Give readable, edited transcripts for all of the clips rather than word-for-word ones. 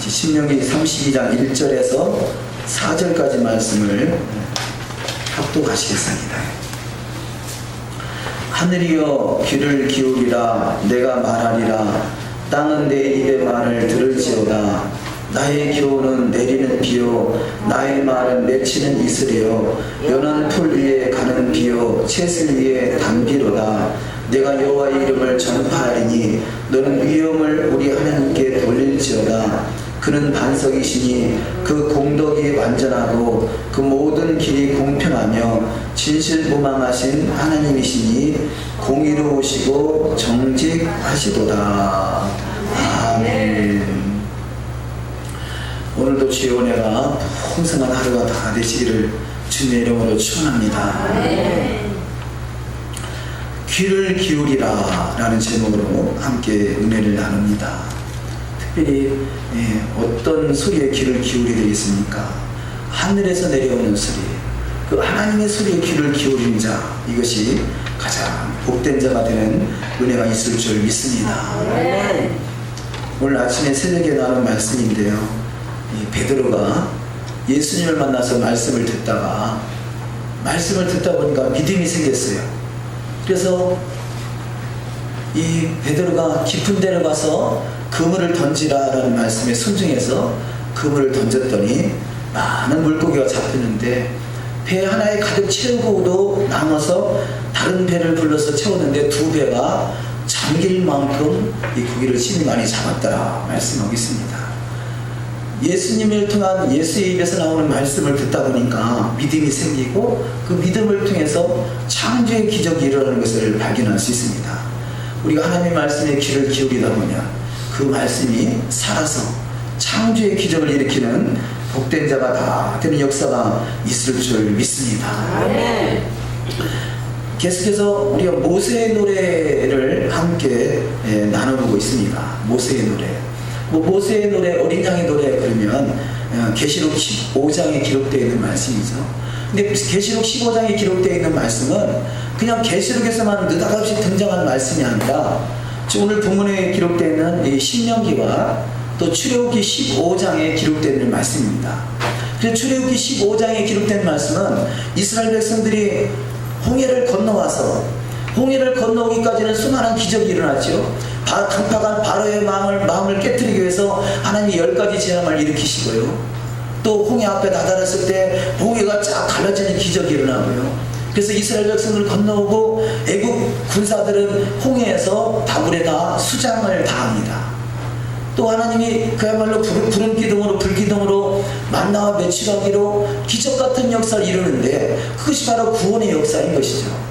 신명기 32장 1절에서 4절까지 말씀을 합독하시겠습니다. 하늘이여 귀를 기울이라. 내가 말하리라. 땅은 내 입의 말을 들을지어다. 나의 기로는 내리는 비요, 나의 말은 맺히는 이슬이요, 연한 풀 위에 가는 비요, 채슬 위에 담비로다. 내가 여호와의 이름을 전파하리니 너는 위엄을 우리 하나님께 돌릴지어다. 그는 반석이시니 그 공덕이 완전하고 그 모든 길이 공평하며 진실무망하신 하나님이시니 공의로우시고 정직하시도다. 아멘. 오늘도 주의 은혜가 풍성한 하루가 다 되시기를 주님의 이름으로 축원합니다. 귀를 기울이라 라는 제목으로 함께 은혜를 나눕니다. 특별히 어떤 소리에 귀를 기울이게 되겠습니까? 하늘에서 내려오는 소리, 그 하나님의 소리에 귀를 기울이는 자, 이것이 가장 복된 자가 되는 은혜가 있을 줄 믿습니다. 오늘 아침에 새벽에 나눈 말씀인데요, 베드로가 예수님을 만나서 말씀을 듣다 보니까 믿음이 생겼어요. 그래서 이 베드로가 깊은 데를 가서 그물을 던지라라는 말씀에 순종해서 그물을 던졌더니 많은 물고기가 잡혔는데 배 하나에 가득 채우고도 남아서 다른 배를 불러서 채웠는데 두 배가 잠길 만큼 이 고기를 심히 많이 잡았더라 말씀하고 있습니다. 예수님을 통한 예수의 입에서 나오는 말씀을 듣다 보니까 믿음이 생기고 그 믿음을 통해서 창조의 기적이 일어나는 것을 발견할 수 있습니다. 우리가 하나님의 말씀에 귀를 기울이다 보면 그 말씀이 살아서 창조의 기적을 일으키는 복된 자가 다 되는 역사가 있을 줄 믿습니다. 아멘. 계속해서 우리가 모세의 노래를 함께 나눠보고 있습니다. 모세의 노래. 모세의 노래, 어린 양의 노래 그러면 계시록 15장에 기록되어 있는 말씀이죠. 근데 계시록 15장에 기록되어 있는 말씀은 그냥 계시록에서만 느닷없이 등장한 말씀이 아니라 오늘 본문에 기록되어 있는 이 신명기와 또 출애굽기 15장에 기록되어 있는 말씀입니다. 그래서 출애굽기 15장에 기록된 말씀은 이스라엘 백성들이 홍해를 건너오기까지는 수많은 기적이 일어났죠. 강팍한 바로의 마음을 깨트리기 위해서 하나님이 10가지 재앙을 일으키시고요. 또 홍해 앞에 다다랐을 때 홍해가 쫙 갈라지는 기적이 일어나고요. 그래서 이스라엘 백성을 건너오고 애국 군사들은 홍해에서 다굴에다 수장을 당합니다. 또 하나님이 그야말로 구름 기둥으로 불기둥으로 만나와 메추라기로 기적 같은 역사를 이루는데 그것이 바로 구원의 역사인 것이죠.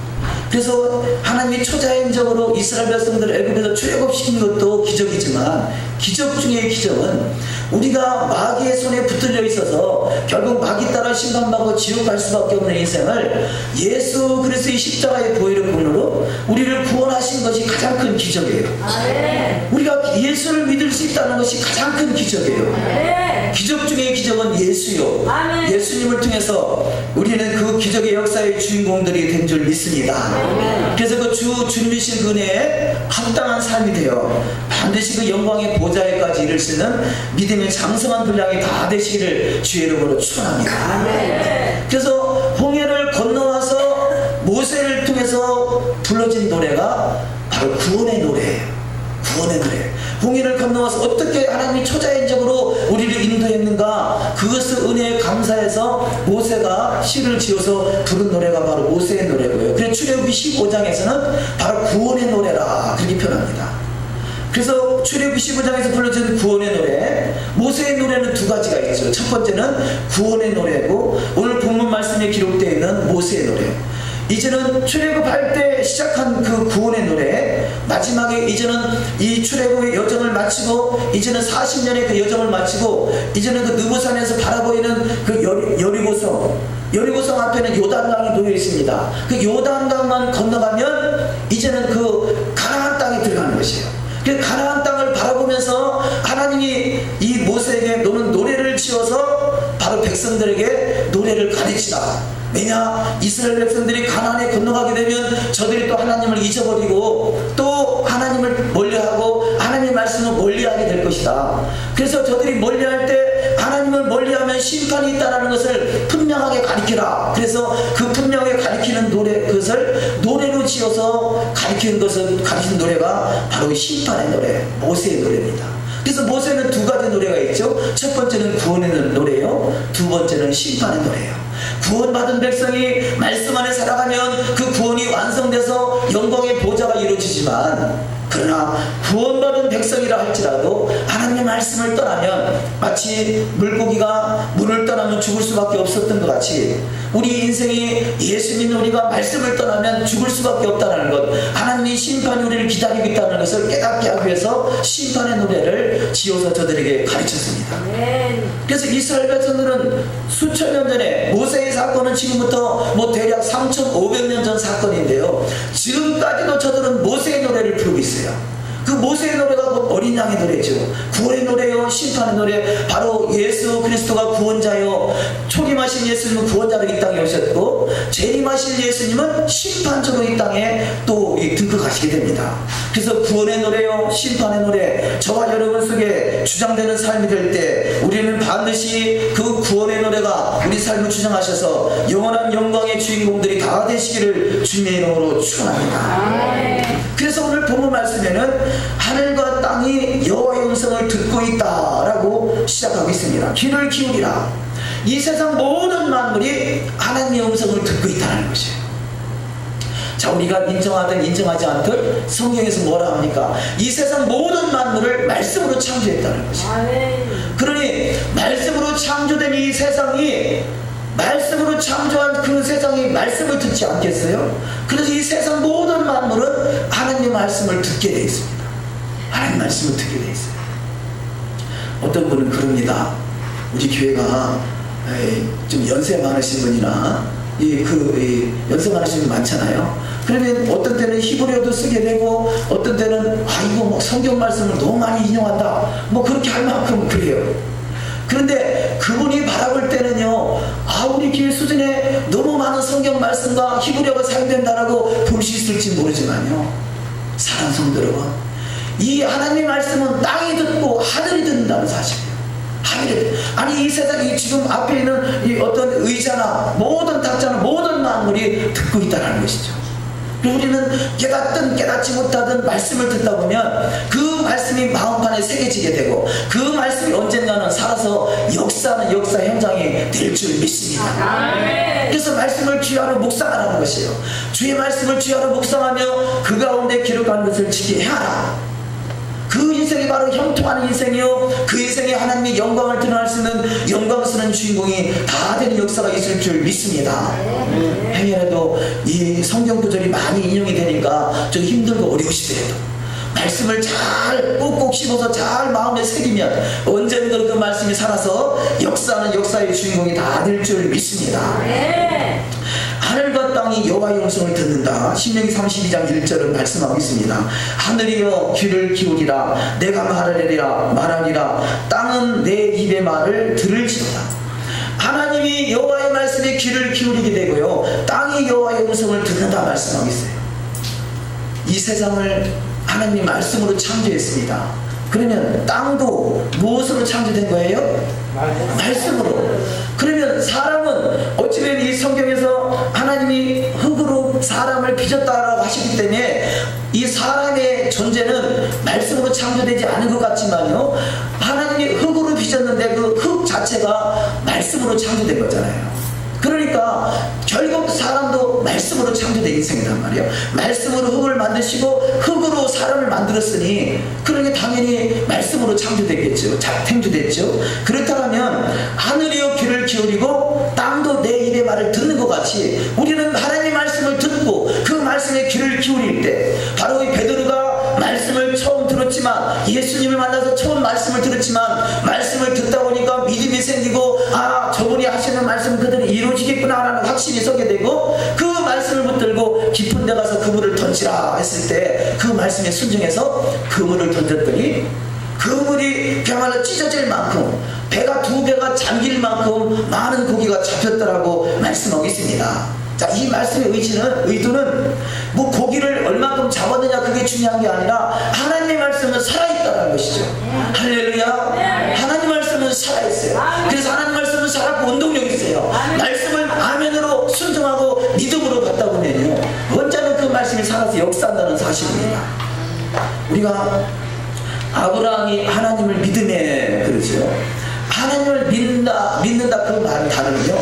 그래서 하나님이 초자연적으로 이스라엘 백성들을 애굽에서 출애굽시킨 것도 기적이지만 기적 중의 기적은 우리가 마귀의 손에 붙들려 있어서 결국 마귀 따라 심판받고 지옥 갈 수밖에 없는 인생을 예수 그리스도의 십자가의 보혈의 공로로 우리를 구원하신 것이 가장 큰 기적이에요. 우리가 예수를 믿을 수 있다는 것이 가장 큰 기적이에요. 기적 중의 기적은 예수요. 예수님을 통해서 우리는 그 기적의 역사의 주인공들이 된 줄 믿습니다. 그래서 그 주님이신 그 은혜에 합당한 삶이 되어 반드시 그 영광의 보좌에까지 이를 수 있는 믿음의 장성한 분량이 다 되시기를 주의 이름으로 축원합니다. 그래서 홍해를 건너와서 모세를 통해서 불러진 노래가 바로 구원의 노래예요. 구원의 노래. 홍해를 건너와서 어떻게 하나님이 초자연적으로 우리를 인도했는가, 그것을 은혜에 감사해서 모세가 시를 지어서 부른 노래가 바로 모세의 노래고요. 그래서 출애굽기 15장에서는 바로 구원의 노래라 그렇게 표현합니다. 그래서 출애굽기 15장에서 불러진 구원의 노래, 모세의 노래는 두 가지가 있죠. 첫 번째는 구원의 노래고 오늘 본문 말씀에 기록되어 있는 모세의 노래. 이제는 출애굽할 때 시작한 그 구원의 노래, 마지막에 이제는 이 출애굽의 여정을 마치고 이제는 40년의 그 여정을 마치고 이제는 그 느보산에서 바라보이는 그 여리고성 앞에는 요단강이 놓여 있습니다. 그 요단강만 건너가면 이제는 그 가나안 땅에 들어가는 것이에요. 그 가나안 땅을 바라보면서 하나님이 이 모세에게 너는 노래를 지어서 바로 백성들에게 노래를 가르치라. 왜냐, 이스라엘 백성들이 가나안에 건너가게 되면 저들이 또 하나님을 잊어버리고 또 하나님을 멀리하고 하나님의 말씀을 멀리하게 될 것이다. 그래서 저들이 멀리할 때 하나님을 멀리하면 심판이 있다는 것을 분명하게 가리키라. 그래서 그 분명하게 가리키는 그것을 노래로 지어서 가리키는 노래가 바로 심판의 노래, 모세의 노래입니다. 그래서 모세는 두 가지 노래가 있죠. 첫 번째는 구원의 노래예요. 두 번째는 심판의 노래예요. 구원받은 백성이 말씀 안에 살아가면 그 구원이 완성돼서 영광의 보좌가 이루어지지만, 그러나 구원받은 백성이라 할지라도 하나님의 말씀을 떠나면 마치 물고기가 물을 떠나면 죽을 수밖에 없었던 것 같이 우리 인생이 예수 믿는 우리가 말씀을 떠나면 죽을 수밖에 없다는 것, 하나님이 심판이 우리를 기다리고 있다는 것을 깨닫게 하기 위해서 심판의 노래를 지어서 저들에게 가르쳤습니다. 그래서 이스라엘 백성들은 수천 년 전에, 모세의 사건은 지금부터 대략 3,500년 전 사건인데요, 지금까지도 저들은 모세의 노래를 부르고 있어요. 그 모세의 노래가 곧 어린 양의 노래죠. 구원의 노래요, 심판의 노래. 바로 예수 그리스도가 구원자요, 초림하신 예수님은 구원자로 이 땅에 오셨고, 재림하신 예수님은 심판자로 이 땅에 또 등극하시게 됩니다. 그래서 구원의 노래요, 심판의 노래, 저와 여러분 속에 주장되는 삶이 될 때 우리는 반드시 그 구원의 노래가 우리 삶을 주장하셔서 영원한 영광의 주인공들이 다 되시기를 주님의 이름으로 축원합니다. 그래서 오늘 본문 말씀에는 하늘과 땅이 여호와의 음성을 듣고 있다라고 시작하고 있습니다. 귀를 기울이라. 이 세상 모든 만물이 하나님의 음성을 듣고 있다는 것이에요. 자, 우리가 인정하든 인정하지 않든 성경에서 뭐라 합니까? 이 세상 모든 만물을 말씀으로 창조했다는 것이에요. 그러니 말씀으로 창조된 이 세상이, 말씀으로 창조한 그 세상이 말씀을 듣지 않겠어요? 그래서 이 세상 모든 만물은 하나님의 말씀을 듣게 되어 있습니다. 하나님 말씀을 듣게 되어 있어요. 어떤 분은 그럽니다. 우리 교회가 좀 연세 많으신 분이나 연세 많으신 분 많잖아요. 그러면 어떤 때는 히브리어도 쓰게 되고, 어떤 때는 이거 성경 말씀을 너무 많이 인용한다, 그렇게 할 만큼 그래요. 그런데 그분이 바라볼 때는요, 우리 교회 수준에 너무 많은 성경 말씀과 히브리어가 사용된다라고 볼 수 있을지 모르지만요, 사랑하는 성도 여러분, 이 하나님의 말씀은 땅이 듣고 하늘이 듣는다는 사실이에요. 아니, 이 세상에 지금 앞에 있는 이 어떤 의자나 모든 탁자나 모든 만물이 듣고 있다는 것이죠. 우리는 깨닫든 깨닫지 못하든 말씀을 듣다 보면 그 말씀이 마음판에 새겨지게 되고, 그 말씀이 언젠가는 살아서 역사하는 역사 현장이 될 줄 믿습니다. 그래서 말씀을 주야로 묵상하라는 것이에요. 주의 말씀을 주야로 묵상하며 그 가운데 기록한 것을 지키게 하라. 그 인생이 바로 형통하는 인생이요, 그 인생에 하나님의 영광을 드러날 수 있는 영광스러운 주인공이 다 되는 역사가 있을 줄 믿습니다. 행여라도 이 성경 구절이 많이 인용이 되니까 좀 힘들고 어려우시더라도 말씀을 잘 꼭꼭 씹어서 잘 마음에 새기면 언젠가 그 말씀이 살아서 역사하는 역사의 주인공이 다 될 줄 믿습니다. 하늘과 땅이 여호와의 음성을 듣는다. 신명기 32장 1절은 말씀하고 있습니다. 하늘이여 귀를 기울이라. 내가 말하리라. 땅은 내 입의 말을 들을지로다. 하나님이 여호와의 말씀에 귀를 기울이게 되고요, 땅이 여호와의 음성을 듣는다 말씀하고 있어요. 이 세상을 하나님이 말씀으로 창조했습니다. 그러면 땅도 무엇으로 창조된 거예요? 말씀으로. 그러면 사람은 어찌된 이 성경에서 하나님이 흙으로 사람을 빚었다라고 하시기 때문에 이 사람의 존재는 말씀으로 창조되지 않은 것 같지만요, 하나님이 흙으로 빚었는데 그 흙 자체가 말씀으로 창조된 거잖아요. 그러니까 결국 사람도 말씀으로 창조된 인생이란 말이에요. 말씀으로 흙을 만드시고 흙으로 사람을 만들었으니, 그러니 당연히 말씀으로 창조됐겠죠. 창조됐죠. 그렇다면 하늘이여 귀를 기울이고 땅도 내 입의 말을 듣는 것 같이 우리는 하나님의 말씀을 듣고 그 말씀에 귀를 기울일 때, 바로 이 베드로가 말씀을 처음 들었지만, 예수님을 만나서 처음 말씀을 들었지만 말씀을 듣다 보니까 믿음이 생기고, 저분이 하시는 말씀 그대로 이루어지겠구나 라는 확신이 서게 되고, 그 말씀을 붙들고 깊은 데 가서 그물을 던지라 했을 때 그 말씀에 순종해서 그물을 던졌더니 그물이 벼마다 찢어질 만큼, 배가 두 배가 잠길 만큼 많은 고기가 잡혔더라고 말씀하고 있습니다. 자, 이 말씀의 의도는 뭐 고기를 얼마큼 잡았느냐 그게 중요한 게 아니라 하나님의 말씀은 살아있다는 것이죠. 할렐루야. 하나님 말씀은 살아있어요. 그래서 하나님 말씀은 살았고 운동력이 있어요. 말씀을 아멘으로 순종하고 믿음으로 받다 보면요, 언제나 그 말씀이 살아서 역사한다는 사실입니다. 우리가 아브라함이 하나님을 믿음에 그러죠. 하나님을 믿는다 그 말 단어는요,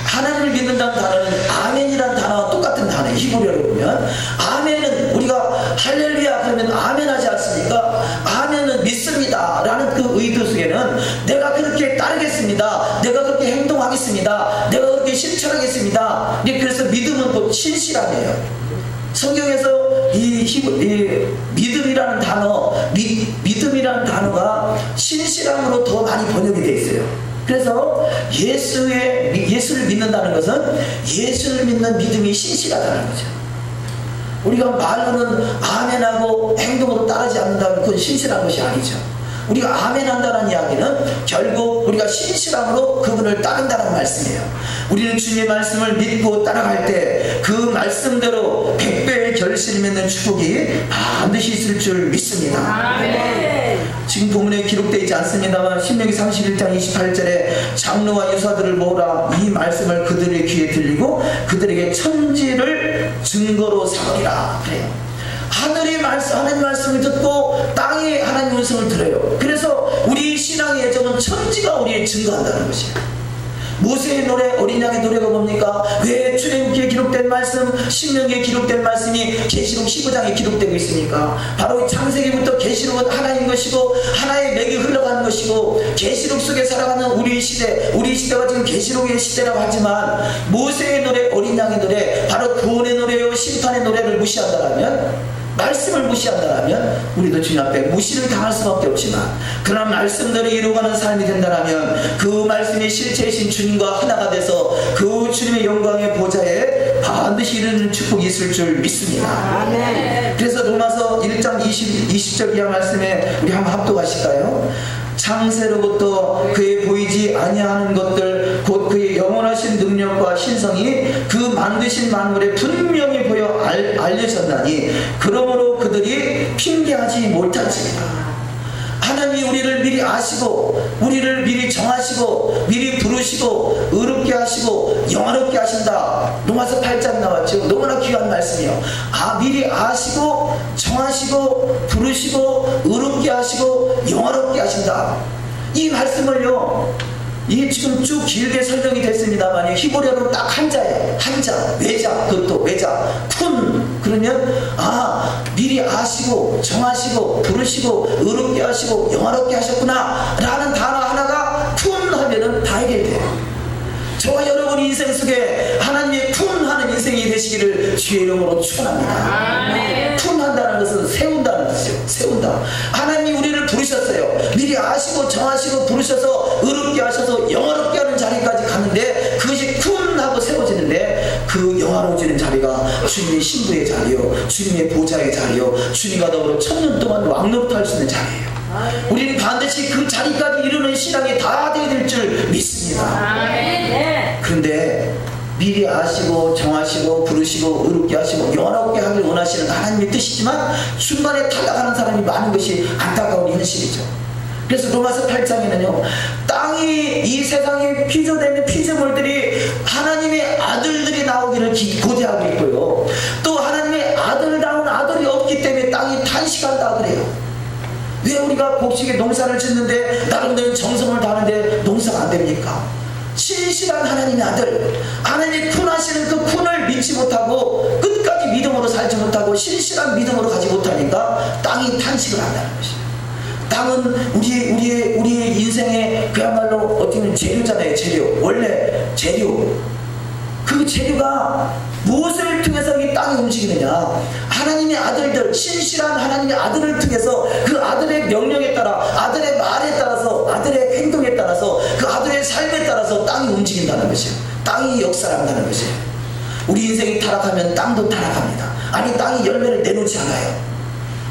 하나님을 믿는다는 단어는 아멘이라는 단어와 똑같은 단어예요. 히브리어로 보면 아멘은 우리가 할렐루야 그러면 아멘 하지 않습니까? 아멘은 믿습니다 라는 그 의도 속에는 내가 그렇게 따르겠습니다, 내가 그렇게 행동하겠습니다, 내가 그렇게 실천하겠습니다. 그래서 믿음은 곧 신실함이에요. 성경에서 이 믿음이라는 단어, 믿음이라는 단어가 신실함으로 더 많이 번역이 되어 있어요. 그래서 예수를 믿는다는 것은 예수를 믿는 믿음이 신실하다는 거죠. 우리가 말로는 아멘하고 행동으로 따르지 않는다면 그건 신실한 것이 아니죠. 우리가 아멘한다는 이야기는 결국 우리가 신실함으로 그분을 따른다는 말씀이에요. 우리는 주님의 말씀을 믿고 따라갈 때 그 말씀대로 100배의 결실을 맺는 축복이 반드시 있을 줄 믿습니다. 아멘. 지금 본문에 기록되어 있지 않습니다만 신명기 31장 28절에 장로와 유사들을 모으라, 이 말씀을 그들의 귀에 들리고 그들에게 천지를 증거로 삼으리라 그래요. 하늘이 하나님 말씀을 듣고 땅이 하나님 말씀을 들어요. 그래서 우리 신앙의 예정은 천지가 우리를 증거한다는 것이에요. 모세의 노래, 어린 양의 노래가 뭡니까? 왜 출애굽기에 기록된 말씀, 신명기에 기록된 말씀이 계시록 15장에 기록되고 있습니까? 바로 창세기부터 계시록은 하나인 것이고 하나의 맥이 흘러가는 것이고 계시록 속에 살아가는 우리 시대가 지금 계시록의 시대라고 하지만 모세의 노래, 어린 양의 노래, 바로 구원의 노래요 심판의 노래를 무시한다면, 말씀을 무시한다면 우리도 주님 앞에 무시를 당할 수밖에 없지만, 그러나 말씀대로 이루어가는 삶이 된다면 그 말씀이 실체이신 주님과 하나가 돼서 그 주님의 영광의 보좌에 반드시 이르는 축복이 있을 줄 믿습니다. 아멘. 그래서 로마서 1장 20절 이하 말씀에 우리 한번 합독하실까요? 창세로부터 그의 보이지 아니하는 것들 곧 그의 영원하신 능력과 신성이 그 만드신 만물에 분명히 보여 알려졌나니 그러므로 그들이 핑계하지 못할지니라. 하나님이 우리를 미리 아시고 우리를 미리 정하시고 미리 부르시고 의롭게 하시고 영화롭게 하신다. 로마서 8장 나왔죠. 너무나 귀한 말씀이에요. 미리 아시고 정하시고 부르시고 의롭게 하시고 영화롭게 하신다. 이 말씀을요, 이게 지금 쭉 길게 설명이 됐습니다만 히브리어로 딱 한자예요. 한자, 외자, 그것도 외자, 쿤. 그러면 미리 아시고 정하시고 부르시고 의롭게 하시고 영화롭게 하셨구나 라는 단어 하나가 쿤 하면은 다 해결돼요. 저와 여러분의 인생 속에 하나님의 쿤하는 인생이 되시기를 주의 이름으로 축원합니다. 쿤한다는 것은 세운다는 뜻이에요. 세운다. 하나님이 우리를 부르셨어요. 미리 아시고 정하시고 부르셔서 의롭게 하셔서 영화롭게 하는 자리까지 갔는데 그것이 쿤하고 세워지는데, 그 영화로워지는 자리가 주님의 신부의 자리요, 주님의 보좌의 자리요, 주님과 더불어 천년 동안 왕노릇할 수 있는 자리예요. 우리는 반드시 그 자리까지 이루는 신앙이 다 되어야 될 줄 믿습니다. 그런데 미리 아시고 정하시고 부르시고 의롭게 하시고 영원하게 하길 원하시는 하나님의 뜻이지만 중간에 탈락하는 사람이 많은 것이 안타까운 현실이죠. 그래서 로마서 8장에는요, 땅이 이 세상에 피조되는 피조물들이 하나님의 아들들이 나오기를 고대하고 있고요, 또 하나님의 아들다운 아들이 없기 때문에 땅이 탄식한다 그래요. 왜 우리가 곡식에 농사를 짓는데 나름대로 정성을 다하는데 농사가 안 됩니까? 신실한 하나님의 아들, 하나님이 쿤하시는 그 쿤을 믿지 못하고 끝까지 믿음으로 살지 못하고 신실한 믿음으로 가지 못하니까 땅이 탄식을 한다는 것이에요. 땅은 우리의 인생의 그야말로 어떻게 보면 재료잖아요. 재료. 원래 재료. 그 재료가 무엇을 통해서 이 땅이 움직이느냐? 하나님의 아들들, 신실한 하나님의 아들을 통해서 그 아들의 명령에 따라, 아들의 말에 따라서, 아들의 행동에 따라서, 그 아들의 삶에 따라서 땅이 움직인다는 것이에요. 땅이 역사를 한다는 것이에요. 우리 인생이 타락하면 땅도 타락합니다. 아니, 땅이 열매를 내놓지 않아요.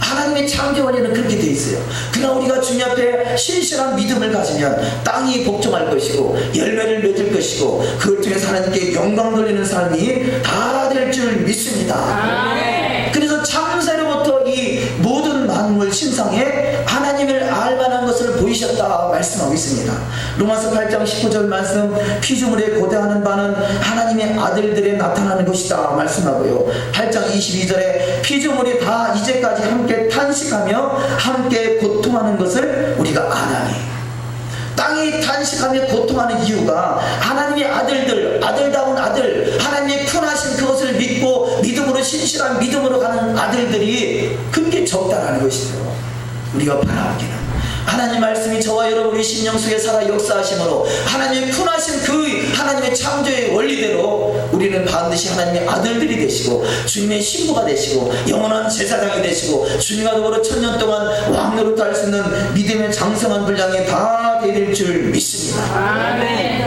하나님의 창조 원리는 그렇게 돼 있어요. 그러나 우리가 주님 앞에 신실한 믿음을 가지면 땅이 복종할 것이고 열매를 맺을 것이고 그걸 통해서 하나님께 영광 돌리는 삶이 다 될 줄 믿습니다. 그래서 창세로부터 이 모든 만물 신상에 하나님을 알만한 것을 보이셨다 말씀하고 있습니다. 로마서 8장 19절 말씀, 피조물에 고대하는 바는 하나님의 아들들에 나타나는 것이다 말씀하고요. 8장 22절에 피조물이 다 이제까지 함께 탄식하며 함께 고통하는 것을 우리가 아나니, 땅이 탄식하며 고통하는 이유가 하나님의 아들들, 아들다운 아들, 하나님의 푼하신 그것을 믿고 믿음으로, 신실한 믿음으로 가는 아들들이 그렇게 적다라는 것이죠. 우리가 바라보기는 하나님 말씀이 저와 여러분의 심령 속에 살아 역사하심으로 하나님의 푼하신 그 하나님의 창조의 원리대로 우리는 반드시 하나님의 아들들이 되시고 주님의 신부가 되시고 영원한 제사장이 되시고 주님과 더불어 천년 동안 왕노릇 할 수 있는 믿음의 장성한 분량이 다 될 줄 믿습니다. 아멘.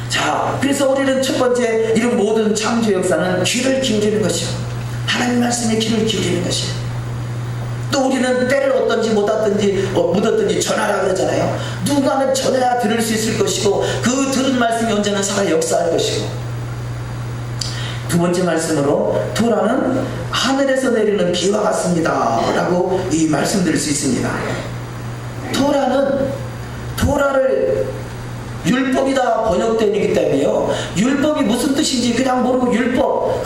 자, 그래서 우리는 첫 번째 이런 모든 창조 역사는 귀를 기울이는 것이요, 하나님 말씀에 귀를 기울이는 것이요. 또 우리는 때를 어떤지 묻었든지 전하라 그러잖아요. 누군가는 전해야 들을 수 있을 것이고 그 들은 말씀이 언제나 살아 역사할 것이고, 두 번째 말씀으로 토라는 하늘에서 내리는 비와 같습니다 라고 이 말씀드릴 수 있습니다. 토라를 율법이다 번역되기 때문에요. 율법이 무슨 뜻인지 그냥 모르고 율법,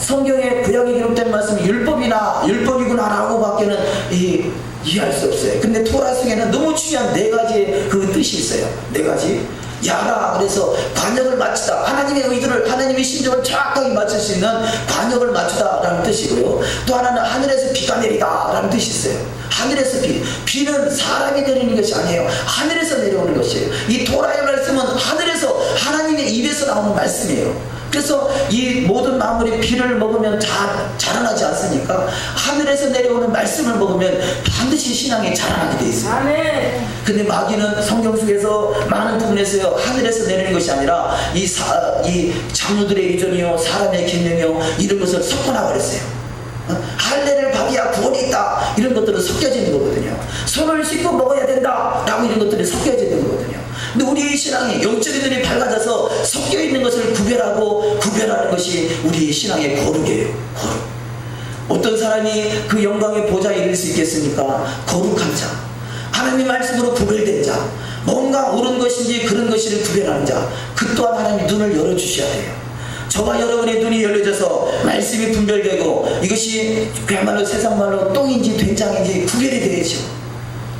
성경에 구약에 기록된 말씀이 율법이구나 라고 밖에는 이해할 수 없어요. 근데 토라 속에는 너무 중요한 네 가지의 그 뜻이 있어요. 네 가지. 야라, 그래서 관역을 맞추다, 하나님의 의도를, 하나님의 심정을 정확하게 맞출 수 있는 관역을 맞추다 라는 뜻이고요. 또 하나는 하늘에서 비가 내리다 라는 뜻이 있어요. 하늘에서 비는 사람이 내리는 것이 아니에요. 하늘에서 내려오는 것이에요. 이 토라의 말씀은 하늘에서, 하나님의 입에서 나오는 말씀이에요. 그래서 이 모든 만물이 비를 먹으면 자라나지 않습니까? 하늘에서 내려오는 말씀을 먹으면 반드시 신앙이 자라나게 돼 있어요. 아멘. 근데 마귀는 성경 속에서 많은 부분에서요, 하늘에서 내리는 것이 아니라 이 장로들의 의존이요, 사람의 계명이요, 이런 것을 섞어놔 버렸어요. 할례를 받아야 구원이 있다, 이런 것들은 섞여지는 거거든요. 손을 씻고 먹어야 된다 라고 이런 것들이 섞여지는 거거든요. 근데 우리의 신앙이 영적인 눈이 밝아져서 섞여있는 것을 구별하는 것이 우리의 신앙의 거룩이에요. 거룩. 어떤 사람이 그 영광의 보좌에 이를 수 있겠습니까? 거룩한 자, 하나님의 말씀으로 구별된 자, 뭔가 옳은 것인지 그런 것인지를 구별하는 자, 그 또한 하나님이 눈을 열어주셔야 돼요. 저와 여러분의 눈이 열려져서 말씀이 분별되고 이것이 그야말로 세상말로 똥인지 된장인지 구별이 되죠.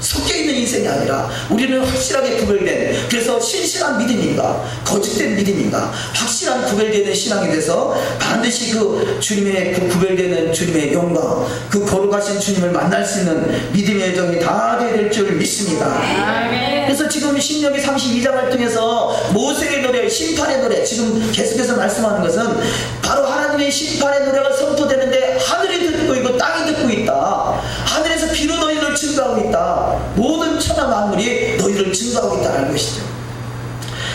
섞여있는 인생이 아니라 우리는 확실하게 구별된, 그래서 신실한 믿음인가 거짓된 믿음인가 확실한 구별되는 신앙이 돼서 반드시 그 주님의 그 구별되는 주님의 영광, 그 거룩하신 주님을 만날 수 있는 믿음의 여정이 다 될 줄 믿습니다. 아멘. 그래서 지금 신명기 32장을 통해서 모세의 노래, 심판의 노래, 지금 계속해서 말씀하는 것은 바로 하나님의 심판의 노래가 선포되는데 하늘이 듣고 있고 땅이 듣고 있다. 하늘에서 비로 너희를 증거하고 있다. 모든 천하 만물이 너희를 증거하고 있다는 것이죠.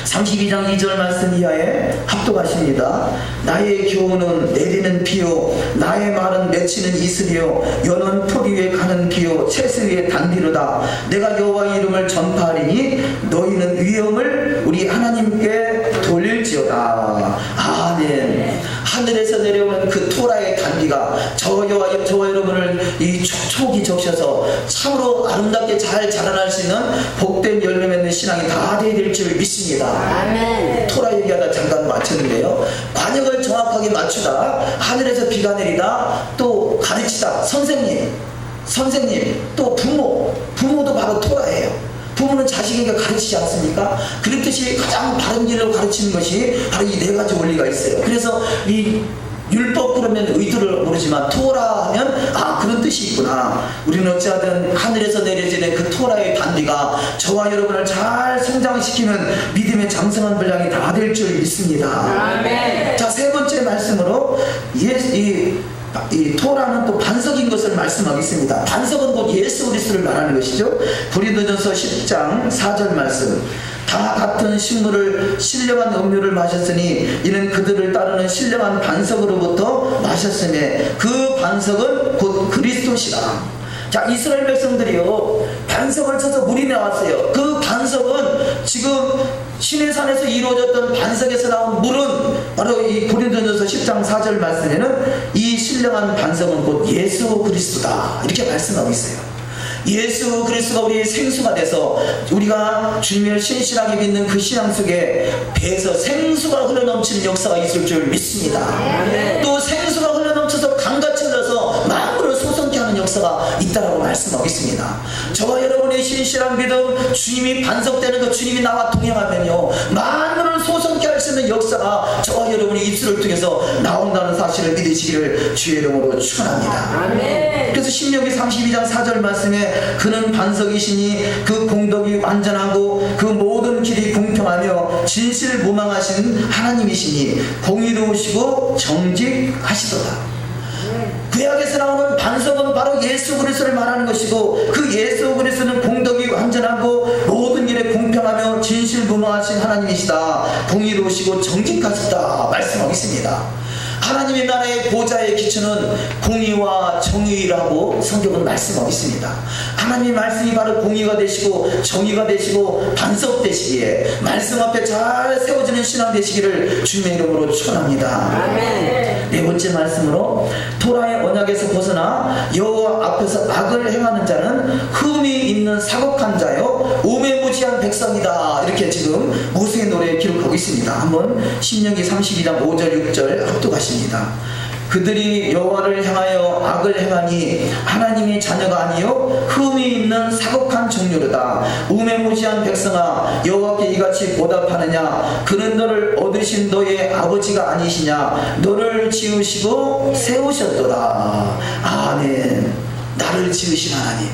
32장 2절 말씀 이하에 합독하십니다. 나의 교훈은 내리는 비요, 나의 말은 맺히는 이슬이요, 여는 풀 위에 가는 비요, 채스 위에 단비로다. 내가 여호와의 이름을 전파하리니 너희는 위엄을 우리 하나님께 돌릴지어다. 아멘. 하늘에서 내려오는 그 토라의 단비가 저와 여러분을 이 촉촉이 적셔서 참으로 아름답게 잘 자라날 수 있는 복된 열매 맺는 신앙이 다 될 줄 믿습니다. 아멘. 토라 얘기하다 잠깐 마쳤는데요, 관역을 정확하게 맞추다, 하늘에서 비가 내리다, 또 가르치다, 선생님, 또 부모도 바로 토라예요. 부모는 자식에게 가르치지 않습니까? 그렇듯이 가장 바른 길을 가르치는 것이 바로 이 네 가지 원리가 있어요. 그래서 이 율법 그러면 의도를 모르지만 토라 하면 그런 뜻이 있구나. 우리는 어찌하든 하늘에서 내려지는 그 토라의 단비가 저와 여러분을 잘 성장시키는 믿음의 장성한 분량이 다 될 줄 믿습니다. 아멘. 자, 세 번째 말씀으로 이 토라는 또 반석인 것을 말씀하겠습니다. 반석은 곧 예수 그리스도를 말하는 것이죠. 고린도전서 10장 4절 말씀. 다 같은 식물을 신령한 음료를 마셨으니 이는 그들을 따르는 신령한 반석으로부터 마셨으며 그 반석은 곧 그리스도시라. 자, 이스라엘 백성들이요, 반석을 쳐서 물이 나왔어요. 그 반석은 지금 신의 산에서 이루어졌던 반석에서 나온 물은 바로 이 고린도전서 10장 4절 말씀에는 이 신령한 반석은 곧 예수 그리스도다, 이렇게 말씀하고 있어요. 예수 그리스도가 우리의 생수가 돼서 우리가 주님을 신실하게 믿는 그 신앙 속에 배에서 생수가 흘러넘치는 역사가 있을 줄 믿습니다. 또 생수가 흘러넘쳐서 강같이 흘러서 마음으로 솟게 하는 역사가 있다라고 말씀하고 있습니다. 저와 여러분의 신실한 믿음, 주님이 반석되는 것, 주님이 나와 동행하면요, 마음으로 솟게 할 수 있는 역사가 저와 여러분의 입술을 통해서 나온다는 사실을 믿으시기를 주의 이름으로 축원합니다. 그래서 신명기 32장 4절 말씀에 그는 반석이시니 그 공덕이 완전하고 그 모든 길이 공평하며 진실무망하신 하나님이시니 공의로우시고 정직하시도다. 구약에서 나오는 반석은 바로 예수 그리스도를 말하는 것이고, 그 예수 그리스도는 공덕이 완전하고 모든 일에 공평하며 진실무망하신 하나님이시다, 공의로우시고 정직하시다 말씀하고 있습니다. 하나님의 나라의 보좌의 기초는 공의와 정의라고 성경은 말씀하고 있습니다. 하나님의 말씀이 바로 공의가 되시고 정의가 되시고 반석 되시기에 말씀 앞에 잘 세워지는 신앙 되시기를 주님의 이름으로 축원합니다. 네 번째 말씀으로, 토라의 언약에서 벗어나 여호와 앞에서 악을 행하는 자는 흠이 있는 사곡한 자요 우매무지한 백성이다, 이렇게 지금 모세의 노래에 기록하고 있습니다. 한번 신명기 32장 5절 6절 합독하십니다. 그들이 여호와를 향하여 악을 행하니 하나님의 자녀가 아니요 흠이 있는 사곡한 종류로다. 우매무지한 백성아, 여호와께 이같이 보답하느냐? 그는 너를 얻으신 너의 아버지가 아니시냐? 너를 지으시고 세우셨도다. 아멘. 나를 지으신 하나님,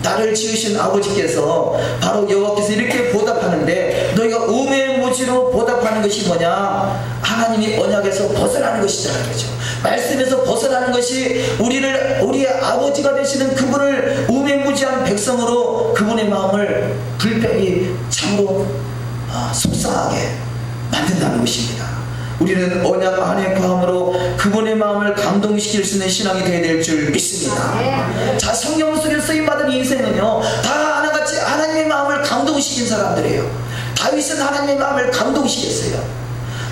나를 지으신 아버지께서 바로 여호와께서 이렇게 보답하는데, 너희가 우매무지로 보답하는 것이 뭐냐? 하나님이 언약에서 벗어나는 것이잖아요. 그렇죠? 말씀에서 벗어나는 것이 우리의 아버지가 되시는 그분을 우매무지한 백성으로 그분의 마음을 불편히 참으로 속상하게 만든다는 것입니다. 우리는 언약 안에 거함으로 그분의 마음을 감동시킬 수 있는 신앙이 되어야 될 줄 믿습니다. 자, 성경 속에 쓰임받은 인생은요, 다 하나같이 하나님의 마음을 감동시킨 사람들이에요. 다윗은 하나님의 마음을 감동시켰어요.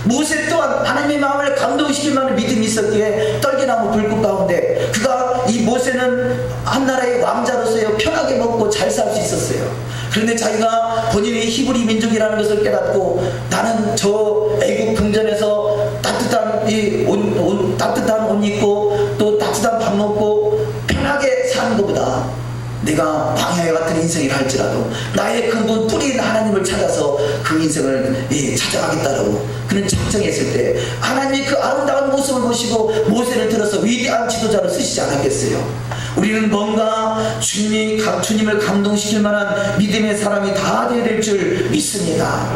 모세 또한 하나님의 마음을 감동시킬 만한 믿음이 있었기에 떨기나무 불꽃 가운데 그가, 이 모세는 한 나라의 왕자로서요 편하게 먹고 잘 살 수 있었어요. 그런데 자기가 본인이 히브리 민족이라는 것을 깨닫고, 나는 저 애국 궁전에서 따뜻한 옷 입고 또 따뜻한 밥 먹고 편하게 사는 것보다 내가 광야 같은 인생이라 할지라도 나의 근본 뿌리인 하나님을 찾아서 그 인생을 찾아가겠다라고 그는 작정했을 때, 하나님이 그 아름다운 모습을 보시고 모세를 들어서 위대한 지도자로 쓰시지 않았겠어요? 우리는 뭔가 주님을 감동시킬 만한 믿음의 사람이 다 되어야 될 줄 믿습니다.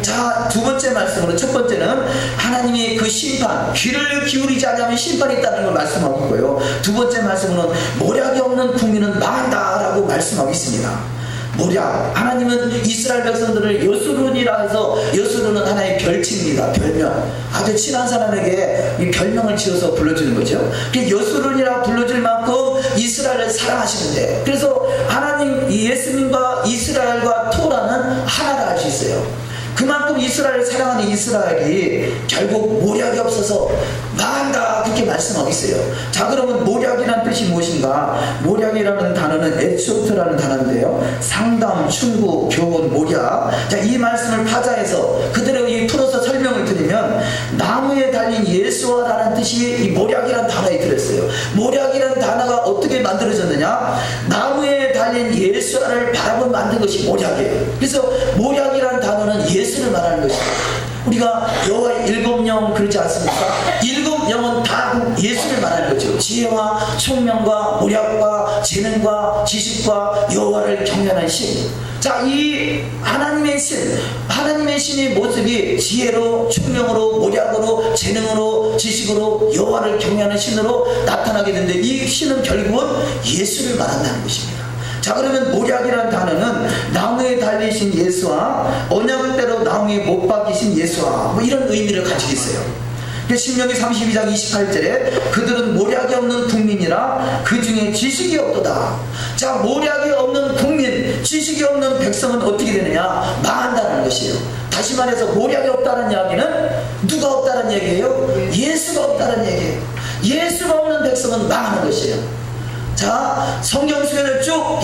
자, 두 번째 말씀으로, 첫 번째는 하나님이 그 심판, 귀를 기울이지 않으면 심판이 있다는 걸 말씀하고 있고요, 두 번째 말씀으로는 모략이 없는 국민은 망한다라고 말씀하고 있습니다. 모략, 하나님은 이스라엘 백성들을 여수론이라 해서, 여수론은 하나의 별칭입니다. 별명, 아주 친한 사람에게 이 별명을 지어서 불러주는 거죠. 여수론이라 불러줄 만큼 이스라엘을 사랑하시는데, 그래서 하나님, 예수님과 이스라엘과 토라는 하나라 할 수 있어요. 그만큼 이스라엘을 사랑하는 이스라엘이 결국 모략이 없어서 망한다, 그렇게 말씀하고 있어요. 자, 그러면 모략이라는 뜻이 무엇인가? 모략이라는 단어는 에초트라는 단어인데요, 상담, 충고, 교훈, 모략. 자, 이 말씀을 파자해서 그대로 풀어서 설명을 드리면, 나무에 달린 예수와라는 뜻이 이 모략이라는 단어에 들었어요. 모략이라는 단어가 어떻게 만들어졌느냐? 나무에 달린 예수와를 바라보고 만든 것이 모략이에요. 그래서 모략이라는 단어는 예수를 말하는 것입니다. 우리가 여호와의 일곱 영 그러지 않습니까? 일곱 영은 다 예수를 말하는 거죠. 지혜와 총명과 모략과 재능과 지식과 여호와를 경외하는 신. 자, 이 하나님의 신, 하나님의 신의 모습이 지혜로, 총명으로, 모략으로, 재능으로, 지식으로 여호와를 경외하는 신으로 나타나게 되는데, 이 신은 결국은 예수를 말한다는 것입니다. 자, 그러면 모략이라는 단어는 나무에 달리신 예수와 언약대로 나무에 못 박히신 예수와 뭐 이런 의미를 가지고 있어요. 신명기 32장 28절에 그들은 모략이 없는 국민이라 그 중에 지식이 없도다. 자, 모략이 없는 국민, 지식이 없는 백성은 어떻게 되느냐? 망한다는 것이에요. 다시 말해서 모략이 없다는 이야기는 누가 없다는 얘기예요? 예수가 없다는 얘기예요. 예수가 없는 백성은 망하는 것이에요. 자, 성경 속에는 쭉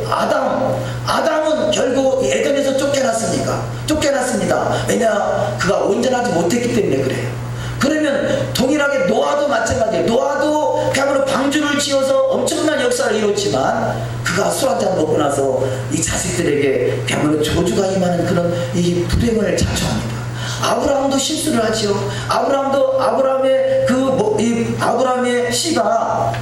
아담은 결국 에덴에서 쫓겨났습니다. 왜냐? 그가 온전하지 못했기 때문에 그래요. 그러면 동일하게 노아도 마찬가지예요. 노아도 그야말로 방주를 지어서 엄청난 역사를 이뤘지만 그가 술 한잔 먹고 나서 이 자식들에게 그야말로 저주가 임하는 그런 이 불행을 자초합니다. 아브라함도 실수를 하지요. 아브라함의 씨가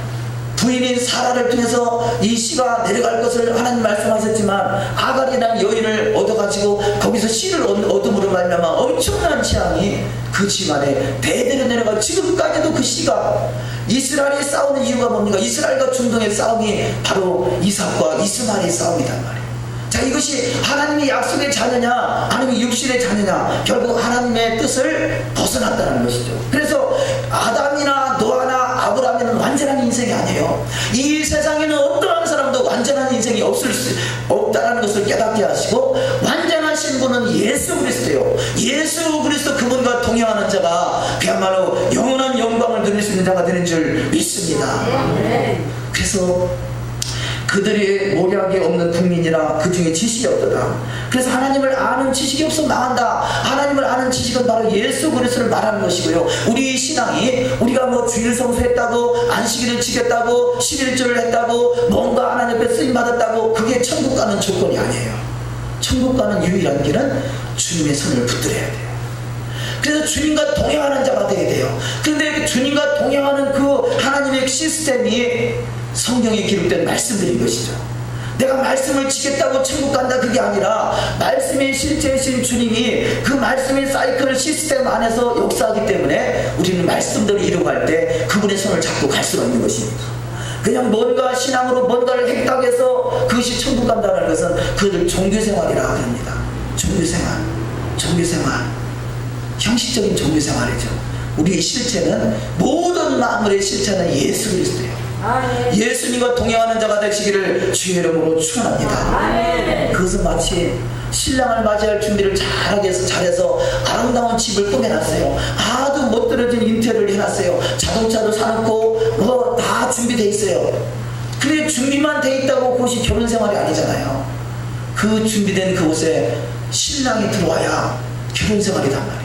부인인 사라를 통해서 이 씨가 내려갈 것을 하나님 말씀하셨지만 아갈이라는 여인을 얻어가지고 거기서 씨를 얻음으로 말미암아 엄청난 재앙이 그 집안에 대대로 내려가 지금까지도 그 씨가 이스라엘이 싸우는 이유가 뭡니까? 이스라엘과 중동의 싸움이 바로 이삭과 이스마엘의 싸움이란 말이에요. 자, 이것이 하나님의 약속의 자녀냐 아니면 육신의 자녀냐, 결국 하나님의 뜻을 벗어났다는 것이죠. 그래서 아담이나 노아나 아브라함에는 완전한 인생이 아니에요. 이 세상에는 어떠한 사람도 완전한 인생이 없다는 것을 깨닫게 하시고 완전하신 분은 예수 그리스도예요. 예수 그리스도 그분과 동행하는 자가 그야말로 영원한 영광을 누릴 수 있는 자가 되는 줄 믿습니다. 그래서 그들이 모략이 없는 국민이라 그 중에 지식이 없도다. 그래서 하나님을 아는 지식이 없으면 망한다. 하나님을 아는 지식은 바로 예수 그리스도를 말하는 것이고요. 우리 신앙이 우리가 뭐 주일 성수했다고 안식일을 지켰다고 11조를 했다고 뭔가 하나님 앞에 쓰임 받았다고 그게 천국 가는 조건이 아니에요. 천국 가는 유일한 길은 주님의 손을 붙들어야 돼요. 그래서 주님과 동행하는 자가 되어야 돼요. 그런데 주님과 동행하는 그 하나님의 시스템이 성경에 기록된 말씀들인 것이죠. 내가 말씀을 지켰다고 천국 간다 그게 아니라 말씀의 실제이신 주님이 그 말씀의 사이클 시스템 안에서 역사하기 때문에 우리는 말씀대로 이루어갈 때 그분의 손을 잡고 갈 수가 있는 것입니다. 그냥 뭔가 신앙으로 뭔가를 했다고 해서 그것이 천국 간다는 것은 그들 종교생활이라 합니다. 종교생활 형식적인 종교생활이죠. 우리의 실체는 모든 만물의 실체는 예수 그리스도예요. 예수님과 동행하는 자가 되시기를 주의 이름으로 축원합니다. 그것은 마치 신랑을 맞이할 준비를 잘해서 아름다운 집을 꾸며놨어요. 아주 멋들어진 인테리어를 해놨어요. 자동차도 사놓고 뭐 다 준비되어 있어요. 그래 준비만 돼 있다고 그것이 결혼생활이 아니잖아요. 그 준비된 그곳에 신랑이 들어와야 결혼생활이란 말이에요.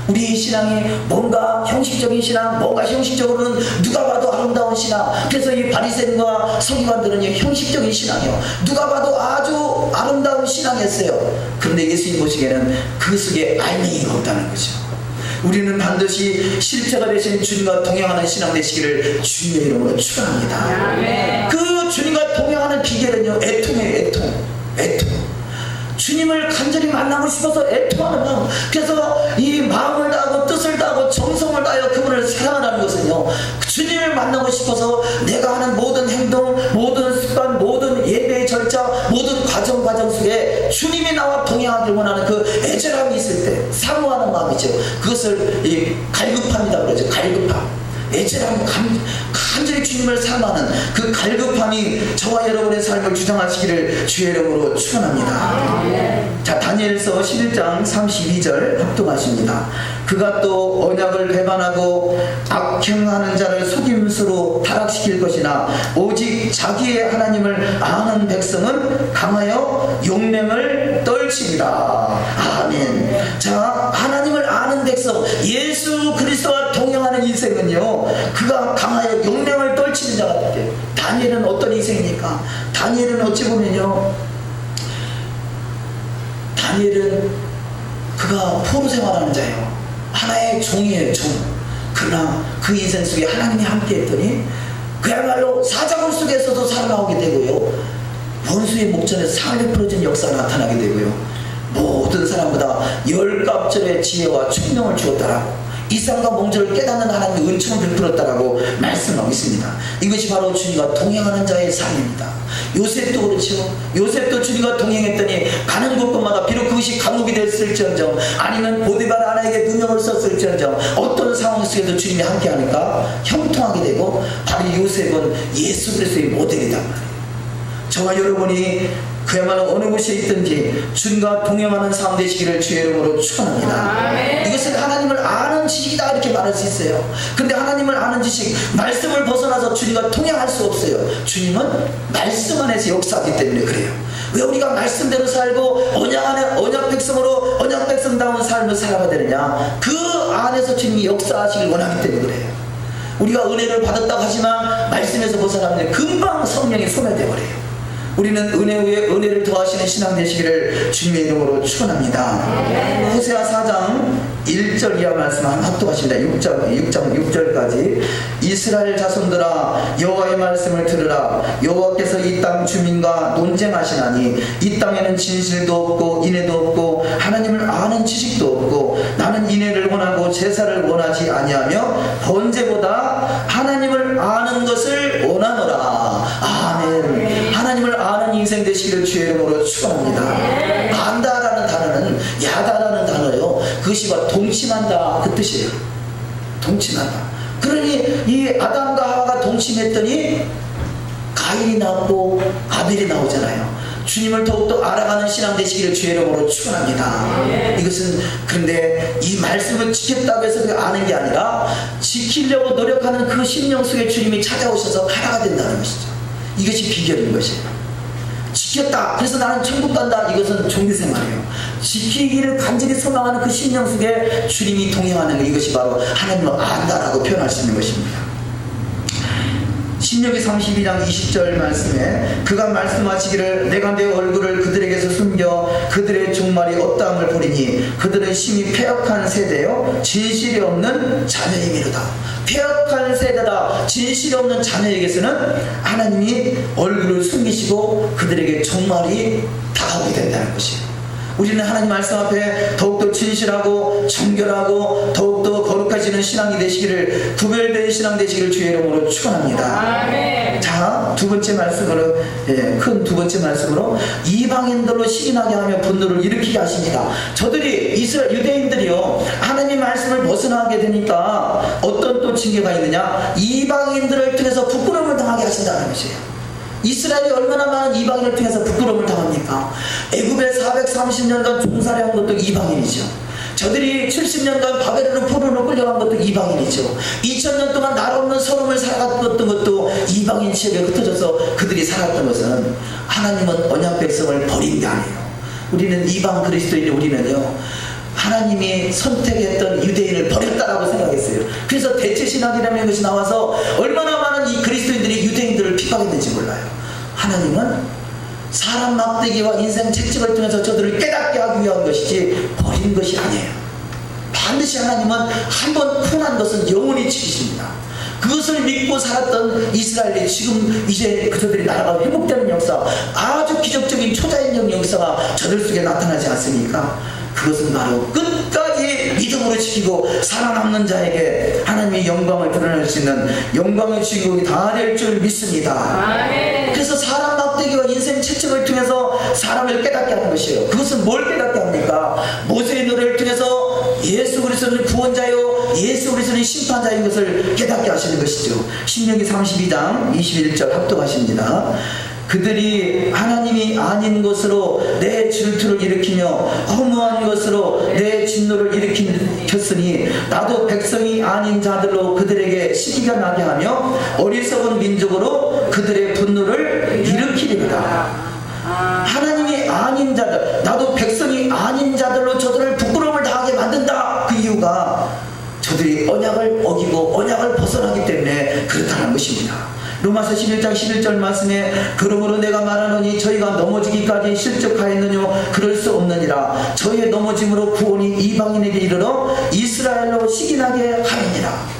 우리의 신앙이 뭔가 형식적인 신앙, 뭔가 형식적으로는 누가 봐도 아름다운 신앙. 그래서 이 바리새인과 서기관들은 형식적인 신앙이요. 누가 봐도 아주 아름다운 신앙이었어요. 그런데 예수님 보시기에는 그 속에 알맹이가 없다는 거죠. 우리는 반드시 실체가 되신 주님과 동행하는 신앙 되시기를 주님의 이름으로 축원합니다. 그 주님과 동행하는 비결은요, 애통이에요. 애통. 주님을 간절히 만나고 싶어서 애통하는 마음. 그래서 이 마음을 다하고 뜻을 다하고 정성을 다하여 그분을 사랑하는 것은요, 주님을 만나고 싶어서 내가 하는 모든 행동, 모든 습관, 모든 예배의 절차, 모든 과정 속에 주님이 나와 동행하길 원하는 그 애절함이 있을 때 사모하는 마음이죠. 그것을 이 갈급함이라고 그러죠. 갈급함. 애절함, 간절히 주님을 사모하는 그 갈급함이 저와 여러분의 삶을 주장하시기를 주의 이름으로 축원합니다. 자, 다니엘서 11장 32절 합동하십니다. 그가 또 언약을 배반하고 악행하는 자를 속임수로 타락시킬 것이나 오직 자기의 하나님을 아는 백성은 강하여 용맹을 떨치리라. 아멘. 자, 하나님을 아는 백성, 예수 그리스도와 동행하는 인생은요, 그가 강하여 용맹을 떨치는 자가 돼요. 다니엘은 어떤 인생입니까? 다니엘은 어찌 보면요, 다니엘은 그가 포로 생활하는 자예요. 하나의 종이에요, 종. 그러나 그 인생 속에 하나님이 함께 했더니 그야말로 사자굴 속에서도 살아나오게 되고요, 원수의 목전에서 상을 풀어진 역사가 나타나게 되고요, 모든 사람보다 10갑절의 지혜와 총명을 주었다라고 이상과 몽조를 깨닫는 하나님의 은총을 베풀었다라고 말씀하고 있습니다. 이것이 바로 주님과 동행하는 자의 삶입니다. 요셉도 그렇죠. 요셉도 주님과 동행했더니 가는 곳곳마다 비록 그것이 감옥이 됐을지언정 아니면 보디발 아내에게 누명을 썼을지언정 어떤 상황 속에도 주님이 함께하니까 형통하게 되고, 바로 요셉은 예수 그리스도의 모델이단 말이에요. 저와 여러분이 그야말로 어느 곳에 있든지 주님과 동행하는 삶 되시기를 주의 이름으로 축원합니다. 이것은 하나님을 아는 지식이다 이렇게 말할 수 있어요. 근데 하나님을 아는 지식, 말씀을 벗어나서 주님과 동행할 수 없어요. 주님은 말씀 안에서 역사하기 때문에 그래요. 왜 우리가 말씀대로 살고 언약 백성으로 언약 백성다운 삶을 살아가야 되느냐? 그 안에서 주님이 역사하시길 원하기 때문에 그래요. 우리가 은혜를 받았다고 하지만 말씀에서 벗어나면 금방 성령이 소멸되어버려요. 우리는 은혜 위에 은혜를 더하시는 신앙 되시기를 주님의 이름으로 축원합니다. 호세아 4장 1절 이하 말씀 한번 합독하십니다. 6절까지. 이스라엘 자손들아 여호와의 말씀을 들으라. 여호와께서 이 땅 주민과 논쟁하시나니 이 땅에는 진실도 없고 인애도 없고 하나님을 아는 지식도 없고 나는 인애를 원하고 제사를 원하지 아니하며 번제보다 하나님을 아는 것을 원하노라. 아멘. 하나님을 아는 인생 되시기를 주의 이름으로 축원합니다. 안다라는 단어는 야다라는 단어요. 그것이 바로 동침한다 그 뜻이에요. 동침한다. 그러니 이 아담과 하와가 동침했더니 가인이 나오고 아벨이 나오잖아요. 주님을 더욱더 알아가는 신앙 되시기를 주의 이름으로 축원합니다. 이것은 그런데 이 말씀을 지켰다고 해서 그 아는 게 아니라 지키려고 노력하는 그 심령 속에 주님이 찾아오셔서 가라가 된다는 것이죠. 이것이 비결인 것이에요. 지켰다, 그래서 나는 천국 간다, 이것은 종교생활이에요. 지키기를 간절히 소망하는 그 심령 속에 주님이 동행하는 것, 이것이 바로 하나님을 안다라고 표현할 수 있는 것입니다. 신명기 32장 20절 말씀에 그가 말씀하시기를 내가 내 얼굴을 그들에게서 숨겨 그들의 종말이 없다함을 보리니 그들은 심히 패역한 세대요 진실이 없는 자녀이미로다. 패역한 세대다, 진실이 없는 자녀에게서는 하나님이 얼굴을 숨기시고 그들에게 종말이 다가오게 된다는 것이에요. 우리는 하나님 말씀 앞에 더욱더 진실하고 정결하고 더욱더 거룩해지는 신앙이 되시기를, 구별된 신앙 되시기를 주의 이름으로 축원합니다. 자, 두 번째 말씀으로, 큰 두 번째 말씀으로 이방인들로 시인하게 하며 분노를 일으키게 하십니다. 저들이 이스라엘 유대인들이요 하나님 말씀을 벗어나게 되니까 어떤 또 징계가 있느냐? 이방인들을 통해서 부끄러움을 당하게 하신다는 것이에요. 이스라엘이 얼마나 많은 이방인을 통해서 부끄러움을 당합니까? 애굽에 430년간 종살이한 것도 이방인이죠. 저들이 70년간 바벨론 포로로 끌려간 것도 이방인이죠. 2000년 동안 나라 없는 서름을 살아갔던 것도 이방인 지역에 흩어져서 그들이 살았던 것은 하나님은 언약 백성을 버린 게 아니에요. 우리는 이방 그리스도인 우리는요 하나님이 선택했던 유대인을 버렸다라고 생각했어요. 그래서 대체신학이라는 것이 나와서 얼마나 많은 이 그리스도인들이 유대인들을 핍박했는지 몰라요. 하나님은 사람 막대기와 인생 채찍을 통해서 저들을 깨닫게 하기 위한 것이지 버린 것이 아니에요. 반드시 하나님은 한번 pun한 것은 영원히 지키십니다. 그것을 믿고 살았던 이스라엘이 지금 이제 그들이 나라가 회복되는 역사, 아주 기적적인 초자연적 역사가 저들 속에 나타나지 않습니까? 그것은 바로 끝까지 믿음으로 지키고 살아남는 자에게 하나님의 영광을 드러낼 수 있는 영광의 주인공이 다 될 줄 믿습니다. 그래서 사람 막대기와 인생 채찍을 통해서 사람을 깨닫게 하는 것이에요. 그것은 뭘 깨닫게 합니까? 모세의 노래를 통해서 예수 그리스도는 구원자요 예수 그리스도는 심판자인 것을 깨닫게 하시는 것이죠. 신명기 32장 21절 합독하십니다. 그들이 하나님이 아닌 것으로 내 질투를 일으키며 허무한 것으로 내 진노를 일으켰으니 나도 백성이 아닌 자들로 그들에게 시기가 나게 하며 어리석은 민족으로 그들의 분노를 일으키리로다. 하나님이 아닌 자들, 나도 백성이 아닌 자들로 저들을 부끄러움을 당하게 만든다. 그 이유가 저들이 언약을 어기고 언약을 벗어나기 때문에 그렇다는 것입니다. 로마서 11장 11절 말씀에 그러므로 내가 말하노니 저희가 넘어지기까지 실족하였느뇨 그럴 수 없느니라. 저희의 넘어짐으로 구원이 이방인에게 이르러 이스라엘로 시기나게 하느니라.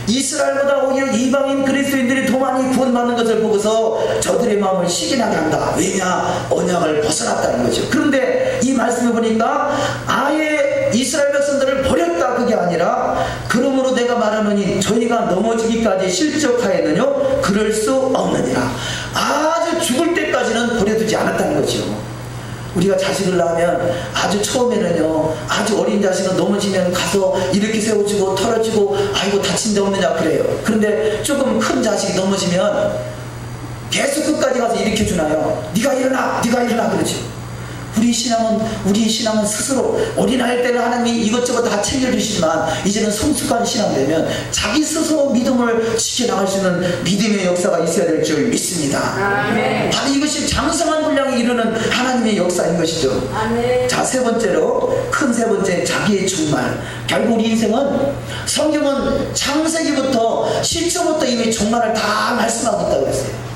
이스라엘보다 오히려 이방인 그리스도인들이 더 많이 구원받는 것을 보고서 저들의 마음을 시기나게 한다. 왜냐? 언약을 벗어났다는 거죠. 그런데 이 말씀을 보니까 아예 이스라엘 백성들을 버렸다 그게 아니라 내가 넘어지기까지 실족하였느뇨 그럴 수 없느니라. 아주 죽을 때까지는 버려두지 않았다는 거죠. 우리가 자식을 낳으면 아주 처음에는요, 아주 어린 자식은 넘어지면 가서 이렇게 세워주고 털어주고 아이고 다친 데 없느냐 그래요. 그런데 조금 큰 자식이 넘어지면 계속 끝까지 가서 일으켜 주나요? 네가 일어나 그러죠. 우리 신앙은 스스로 어린아이 때는 하나님이 이것저것 다 챙겨주시지만 이제는 성숙한 신앙 되면 자기 스스로 믿음을 지켜나갈 수 있는 믿음의 역사가 있어야 될 줄 믿습니다. 아멘. 바로 이것이 장성한 분량이 이루는 하나님의 역사인 것이죠. 아멘. 자, 세 번째로 큰 세 번째 자기의 종말. 결국 우리 인생은 성경은 창세기부터 시초부터 이미 종말을 다 말씀하고 있다고 했어요.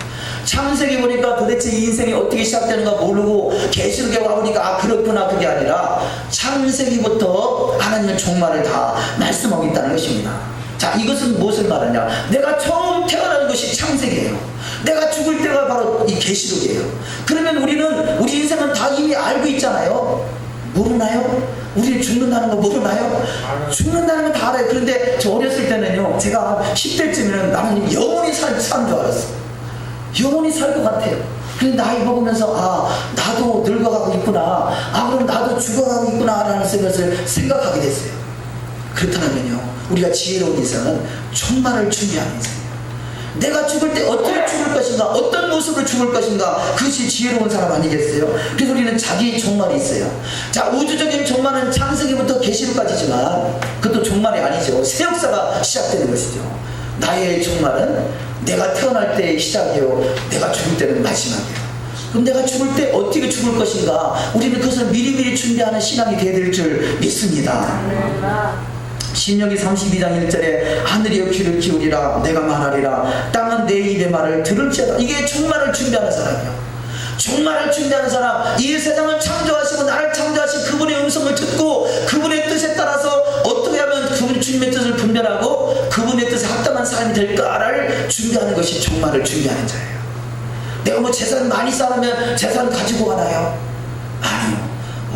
창세기 보니까 도대체 이 인생이 어떻게 시작되는가 모르고 계시록에 와보니까 아 그렇구나 그게 아니라 창세기부터 하나님의 종말을 다 말씀하고 있다는 것입니다. 자, 이것은 무엇을 말하냐? 내가 처음 태어나는 것이 창세기예요. 내가 죽을 때가 바로 이 계시록이에요. 그러면 우리 인생은 다 이미 알고 있잖아요. 모르나요? 우리는 죽는다는 거 모르나요? 죽는다는 거 다 알아요. 그런데 저 어렸을 때는요, 제가 10대쯤에는 나는 영원히 사는 줄 알았어요. 영원히 살 것 같아요. 근데 나이 먹으면서 아 나도 늙어가고 있구나, 아 그럼 나도 죽어가고 있구나 라는 것을 생각하게 됐어요. 그렇다면요, 우리가 지혜로운 인생은 종말을 준비하는 인생이에요. 내가 죽을 때 어떻게 죽을 것인가, 어떤 모습으로 죽을 것인가, 그것이 지혜로운 사람 아니겠어요? 그래서 우리는 자기의 종말이 있어요. 자, 우주적인 종말은 창세기부터 계시록까지지만 그것도 종말이 아니죠. 새 역사가 시작되는 것이죠. 나의 종말은 내가 태어날 때의 시작이요, 내가 죽을 때는 마지막이에요. 그럼 내가 죽을 때 어떻게 죽을 것인가, 우리는 그것을 미리미리 준비하는 신앙이 되어야 될 줄 믿습니다. 신명기 32장 1절에 하늘이여 귀를 기울이라 내가 말하리라 땅은 내 입의 말을 들을지어다. 이게 종말을 준비하는 사람이에요. 종말을 준비하는 사람, 이 세상을 창조하시고 나를 창조하신 그분의 음성을 듣고 그분의 뜻에 따라서 어떻게 하면 그분 주님의 뜻을 분별하고 그분의 뜻에 합당한 사람이 될까를 준비하는 것이 종말을 준비하는 자예요. 내가 뭐 재산 많이 쌓으면 재산 가지고 가나요? 아니요.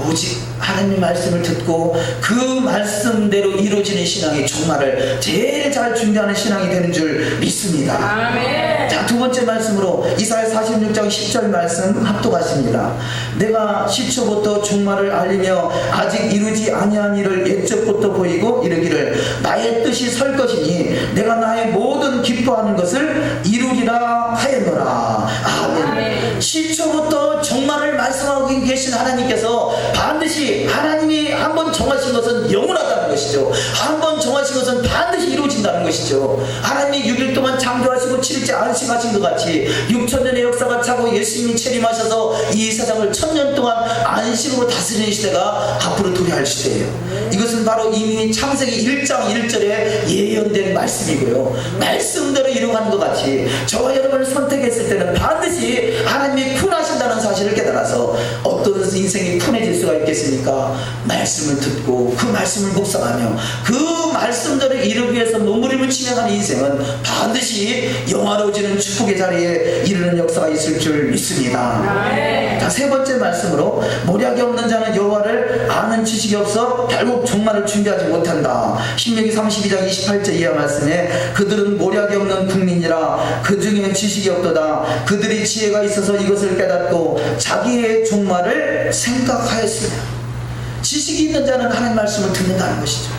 오직 하나님의 말씀을 듣고 그 말씀대로 이루어지는 신앙이 종말을 제일 잘 준비하는 신앙이 되는 줄 믿습니다. 아멘. 자, 두 번째 말씀으로 이사야 46장 10절 말씀 합독하십니다. 내가 시초부터 종말을 알리며 아직 이루지 아니한 일을 옛적부터 보이고 이르기를 나의 뜻이 설 것이니 내가 나의 모든 기뻐하는 것을 이루리라 하였노라. 아멘. 시초부터 종말을 말씀하고 계신 하나님께서 반드시 하나님이 한번 정하신 것은 영원하다는 것이죠. 한번 정하신 것은 반드시 이루어진다는 것이죠. 하나님이 6일 동안 창조하시고 7일째 안식하신 것 같이 6천년의 역사가 차고 예수님이 체림하셔서 이 세상을 1000년 동안 안식으로 다스리는 시대가 앞으로 도래할 시대예요. 이것은 바로 이미 창세기 1장 1절에 예언된 말씀이고요. 말씀대로 이루어가는 것 같이 저와 여러분을 선택했을 때는 반드시 하나님이 푼하신다는 사실을 깨달아서 어떤 인생이 푼해질 수가 있겠습니까? 말씀을 듣고 그 말씀을 묵상하며 그 말씀대로 이루기 위해서 몸부림을 치면하는 인생은 반드시 영화로워지는 축복의 자리에 이르는 역사가 있을 줄 믿습니다. 자, 세 번째 말씀으로 모략이 없는 자는 여호와를 아는 지식이 없어 결국 종말을 준비하지 못한다. 신명기 32장 28절 이하 말씀에 그들은 모략이 없는 국민이라 그 중에 지식이 없도다. 그들이 지혜가 있어서 이것을 깨닫고 자기의 종말을 생각하였으며. 지식이 있는 자는 하나님의 말씀을 듣는다는 것이죠.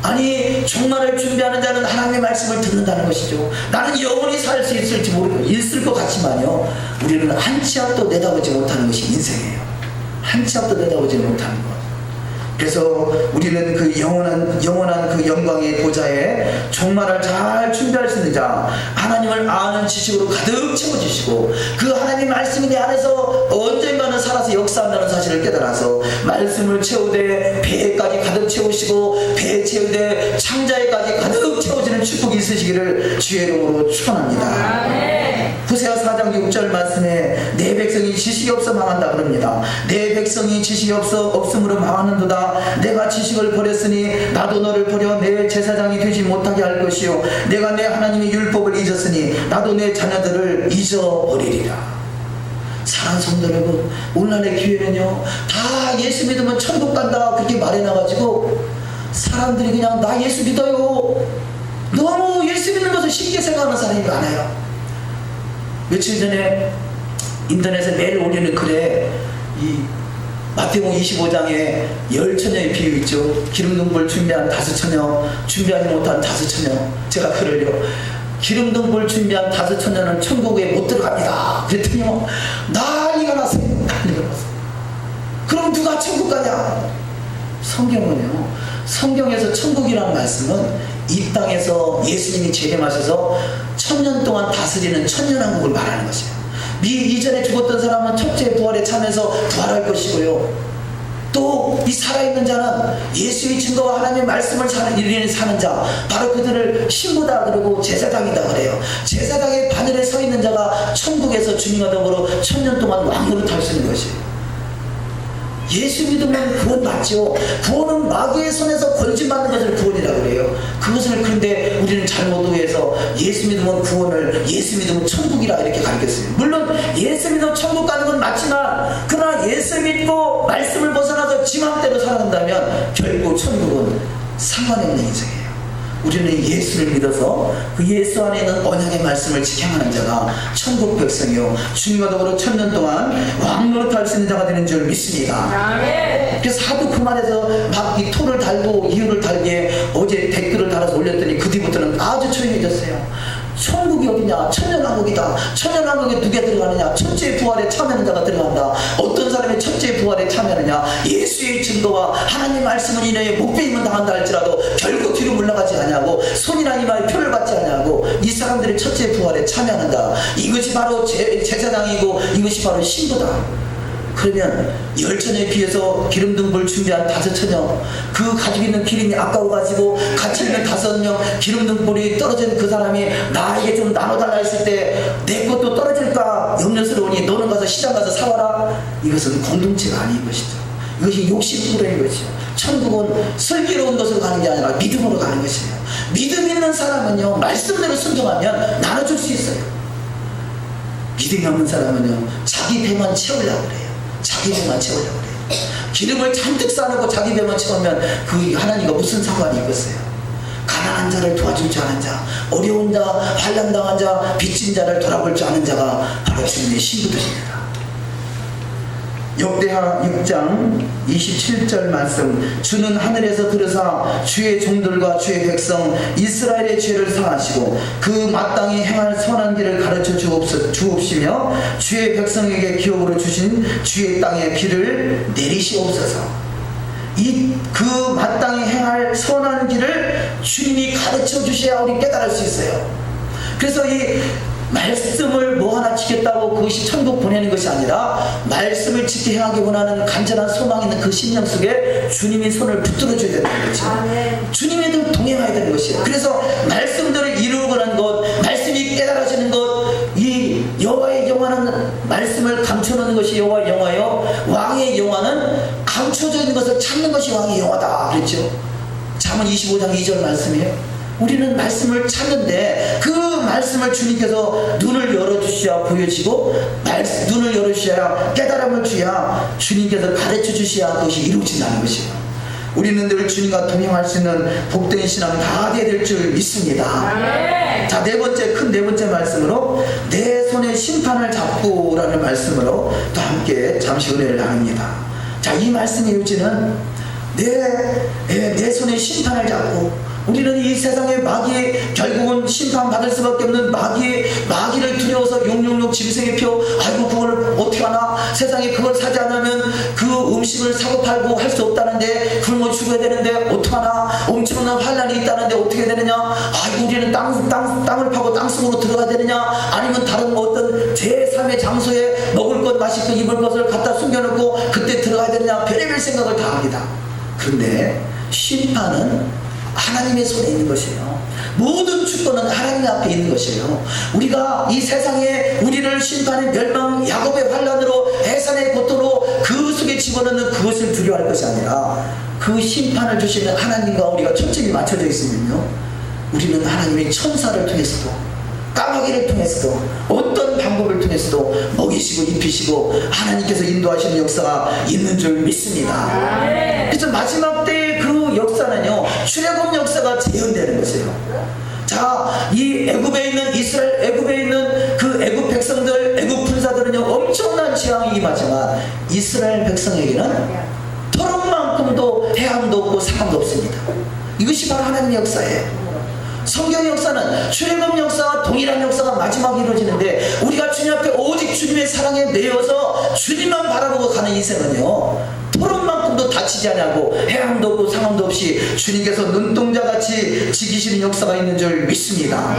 아니, 종말을 준비하는 자는 하나님의 말씀을 듣는다는 것이죠. 나는 영원히 살 수 있을지 모르고 있을 것 같지만요, 우리는 한 치 앞도 내다보지 못하는 것이 인생이에요. 한 치 앞도 내다보지 못하는 것. 그래서 우리는 그 영원한 그 영광의 보좌에 종말을 잘 준비할 수 있는 자, 하나님을 아는 지식으로 가득 채워주시고 그 하나님 말씀이 내 안에서 언젠가는 살아서 역사한다는 사실을 깨달아서 말씀을 채우되 배까지 가득 채우시고 배 채우되 창자에까지 가득 채워지는 축복이 있으시기를 주의 이름으로 축원합니다. 호세아 4장 6절 말씀에 내 백성이 지식이 없어 망한다 그럽니다. 내 백성이 지식이 없음으로 망하는도다. 내가 지식을 버렸으니 나도 너를 버려 내 제사장이 되지 못하게 할 것이요 내가 내 하나님의 율법을 잊었으니 나도 내 자녀들을 잊어버리리라. 사랑하는 성도 여러분, 오늘날의 기회는요, 다 예수 믿으면 천국 간다 그렇게 말해놔가지고 사람들이 그냥 나 예수 믿어요, 너무 믿는 것을 쉽게 생각하는 사람이 많아요. 며칠 전에 인터넷에 매일 올리는 글에 이 마태복음 25장에 10처녀의 비유 있죠. 기름등불 준비한 5처녀, 준비하지 못한 5처녀. 제가 글을요, 기름등불 준비한 5처녀는 천국에 못 들어갑니다. 그랬더니요, 난리가 났어요. 난리가 났어요. 그럼 누가 천국 가냐? 성경에서 천국이라는 말씀은 이 땅에서 예수님이 재림하셔서 1000년 동안 다스리는 천년왕국을 말하는 것이에요. 이전에 죽었던 사람은 첫째 부활에 참여해서 부활할 것이고요. 또 이 살아있는 자는 예수의 증거와 하나님의 말씀을 일일이 사는 자, 바로 그들을 신부다 그러고 제사장이다 그래요. 제사장의 바늘에 서 있는 자가 천국에서 주님과 더불어 1000년 동안 왕으로 탈 수 있는 것이에요. 예수 믿으면 구원 받죠. 구원은 마귀의 손에서 건진받는 것을 구원이라고 그래요. 그것을 그런데 우리는 잘못 오해해서 예수 믿으면 구원을, 예수 믿으면 천국이라 이렇게 가르쳤어요. 물론 예수 믿으면 천국 가는 건 맞지만, 그러나 예수 믿고 말씀을 벗어나서 지 맘대로 살아간다면 결국 천국은 상관없는 인생이에요. 우리는 예수를 믿어서 그 예수 안에 있는 언약의 말씀을 지켜가는 자가 천국 백성이요, 주님과 더불어 1000년 동안 왕노릇 할 수 있는 자가 되는 줄 믿습니다. 그래서 하도 그 말에서 막 이 토를 달고 이유를 달기에 어제 댓글을 달아서 올렸더니 그 뒤부터는 아주 조용해졌어요. 천국이 어디냐? 천년왕국이다. 천년왕국에 누가 들어가느냐? 첫째 부활에 참여하는 자가 들어간다. 어떤 사람이 첫째 부활에 참여하느냐? 예수의 증거와 하나님 말씀을 인하여 목배임은 당한다 할지라도 결국 뒤로 물러가지 않냐고, 손이나 이마에 표를 받지 않냐고, 이 사람들이 첫째 부활에 참여하는다. 이것이 바로 제사장이고 이것이 바로 신부다. 그러면 10처녀에 비해서 기름등불 준비한 5처녀, 그 가지고 있는 기름이 아까워가지고 같이 있는 5명 기름등불이 떨어진 그 사람이 나에게 좀 나눠달라 했을 때 내 것도 떨어질까 염려스러우니 너는 가서 시장 가서 사와라. 이것은 공동체가 아닌 것이죠. 이것이 욕심부러인 것이죠. 천국은 슬기로운 것으로 가는 게 아니라 믿음으로 가는 것이에요. 믿음 있는 사람은요, 말씀대로 순종하면 나눠줄 수 있어요. 믿음이 없는 사람은요, 자기 배만 채우려고 그래요. 자기 배만 채우려고 그래요. 기름을 잔뜩 쌓아놓고 자기 배만 채우면 그 하나님과 무슨 상관이 있겠어요. 가난한 자를 도와줄 줄 아는 자, 어려운 자, 환난당한 자, 빚진 자를 돌아볼 줄 아는 자가 바로 주님의 신부들입니다. 역대하 6장 27절 말씀, 주는 하늘에서 들으사 주의 종들과 주의 백성 이스라엘의 죄를 사하시고 그 마땅히 행할 선한 길을 가르쳐 주옵시며 주의 백성에게 기업으로 주신 주의 땅에 비를 내리시옵소서. 그 마땅히 행할 선한 길을 주님이 가르쳐 주셔야 우리 깨달을 수 있어요. 그래서 이 말씀을 뭐 하나 지켰다고 그것이 천국 보내는 것이 아니라, 말씀을 지켜 행하기 원하는 간절한 소망 있는 그 심령 속에 주님이 손을 붙들어 줘야 되는 거죠. 주님이 늘 동행해야 되는 것이에요. 그래서 말씀들을 이루고는 것, 말씀이 깨달아지는 것, 이 여호와의 영화는 말씀을 감춰놓는 것이 여호와의 영화요, 왕의 영화는 감춰져 있는 것을 찾는 것이 왕의 영화다 그랬죠. 잠언 25장 2절 말씀이에요. 우리는 말씀을 찾는데 그 말씀을 주님께서 눈을 열어주셔야 보여지고, 눈을 열어주셔야 깨달음을 주셔야 주님께서 가르쳐 주셔야 그것이 이루어진다는 것이에요. 우리는 늘 주님과 동행할 수 있는 복된 신앙 다 돼야 될 줄 믿습니다. 자, 네 번째 말씀으로 내 손에 심판을 잡고 라는 말씀으로 또 함께 잠시 은혜를 나눕니다. 자, 이 말씀의 요지는 내 손에 심판을 잡고, 우리는 이 세상의 마귀의, 결국은 심판받을 수밖에 없는 마귀를 두려워서 용용용 짐승의 표, 아이고 그걸 어떻게 하나, 세상에 그걸 사지 않으면 그 음식을 사고 팔고 할 수 없다는데, 굶어 죽어야 되는데 어떡하나, 엄청난 환란이 있다는데 어떻게 되느냐, 아이고 우리는 땅을 파고 땅속으로 들어가야 되느냐, 아니면 다른 어떤 제3의 장소에 먹을 것, 마실 것, 입을 것을 갖다 숨겨놓고 그때 들어가야 되느냐, 별의별 생각을 다 합니다. 그런데 심판은 하나님의 손에 있는 것이에요. 모든 주권은 하나님 앞에 있는 것이에요. 우리가 이 세상에 우리를 심판의 멸망, 야곱의 환란으로, 해산의 고통으로 그 속에 집어넣는 그것을 두려워할 것이 아니라, 그 심판을 주시는 하나님과 우리가 초점이 맞춰져 있으면요, 우리는 하나님의 천사를 통해서도, 까마귀를 통해서도, 어떤 방법을 통해서도 먹이시고 입히시고 하나님께서 인도하시는 역사가 있는 줄 믿습니다. 그래서 마지막 때의 그 역사는요, 출애굽 역사가 재현되는 것이에요. 자, 자, 이 애굽에 있는 이스라엘, 애굽에 있는 그 애굽 백성들, 애굽 군사들은요 엄청난 재앙이 임하지만 이스라엘 백성에게는 토론만큼도 해함도 없고 사함도 없습니다. 이것이 바로 하나님의 역사예요. 성경의 역사는 출애굽 역사와 동일한 역사가 마지막에 이루어지는데, 우리가 주님 앞에 오직 주님의 사랑에 내어서 주님만 바라보고 가는 인생은요 토론만큼도 다치지 않고 해함도 없고 상함도 없이 주님께서 눈동자같이 지키시는 역사가 있는 줄 믿습니다.